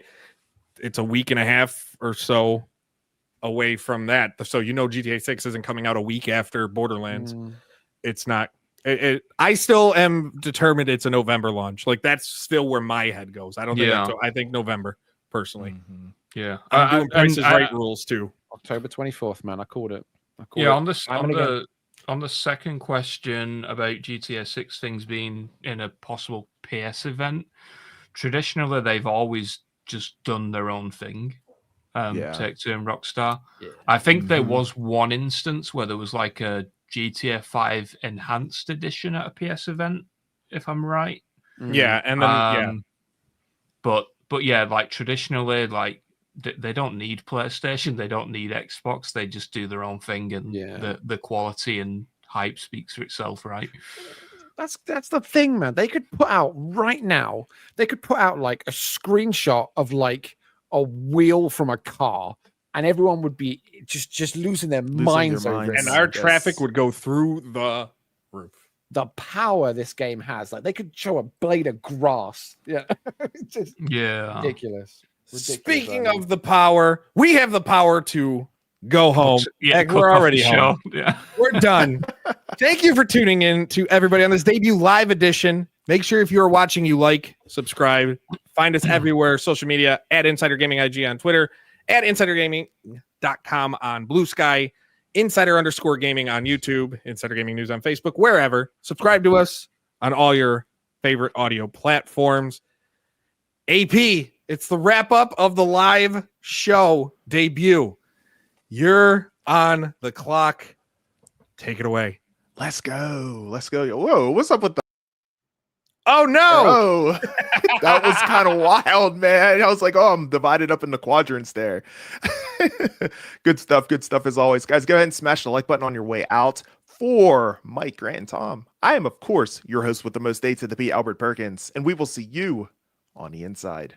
it's a week and a half or so away from that. So GTA 6 isn't coming out a week after Borderlands. it's not. I still am determined it's a November launch. Like that's still where my head goes. I don't think. I think November personally. Mm-hmm. Yeah, I'm doing Price is Right rules too. October 24th, man. I called it. On the second question about GTA 6 things being in a possible PS event, traditionally they've always just done their own thing. Take-Two and Rockstar. Yeah. I think there was one instance where there was like a GTA 5 Enhanced Edition at a PS event, if I'm right. Yeah, and then but yeah, like traditionally, like they don't need PlayStation, they don't need Xbox, they just do their own thing, and the quality and hype speaks for itself, right? That's the thing, man. They could put out right now. They could put out like a screenshot of like a wheel from a car, and everyone would be just losing their minds over it. And our traffic would go through the roof. The power this game has, like they could show a blade of grass. Yeah, just ridiculous. Speaking of the power, we have the power to go home. Yeah, we're already home. Yeah, we're done. Thank you for tuning in to everybody on this debut live edition. Make sure if you are watching, you like, subscribe, find us everywhere, social media at Insider Gaming IG on Twitter, at InsiderGaming.com on Blue Sky, Insider_gaming on YouTube, Insider Gaming News on Facebook, wherever. Subscribe to us on all your favorite audio platforms. AP, it's the wrap up of the live show debut. You're on the clock. Take it away. Let's go. Whoa, what's up with the... Oh, no. Oh, that was kind of wild, man. I was like, I'm divided up into quadrants there. Good stuff as always. Guys, go ahead and smash the like button on your way out. For Mike, Grant, and Tom, I am, of course, your host with the most A to the P, Albert Perkins, and we will see you on the inside.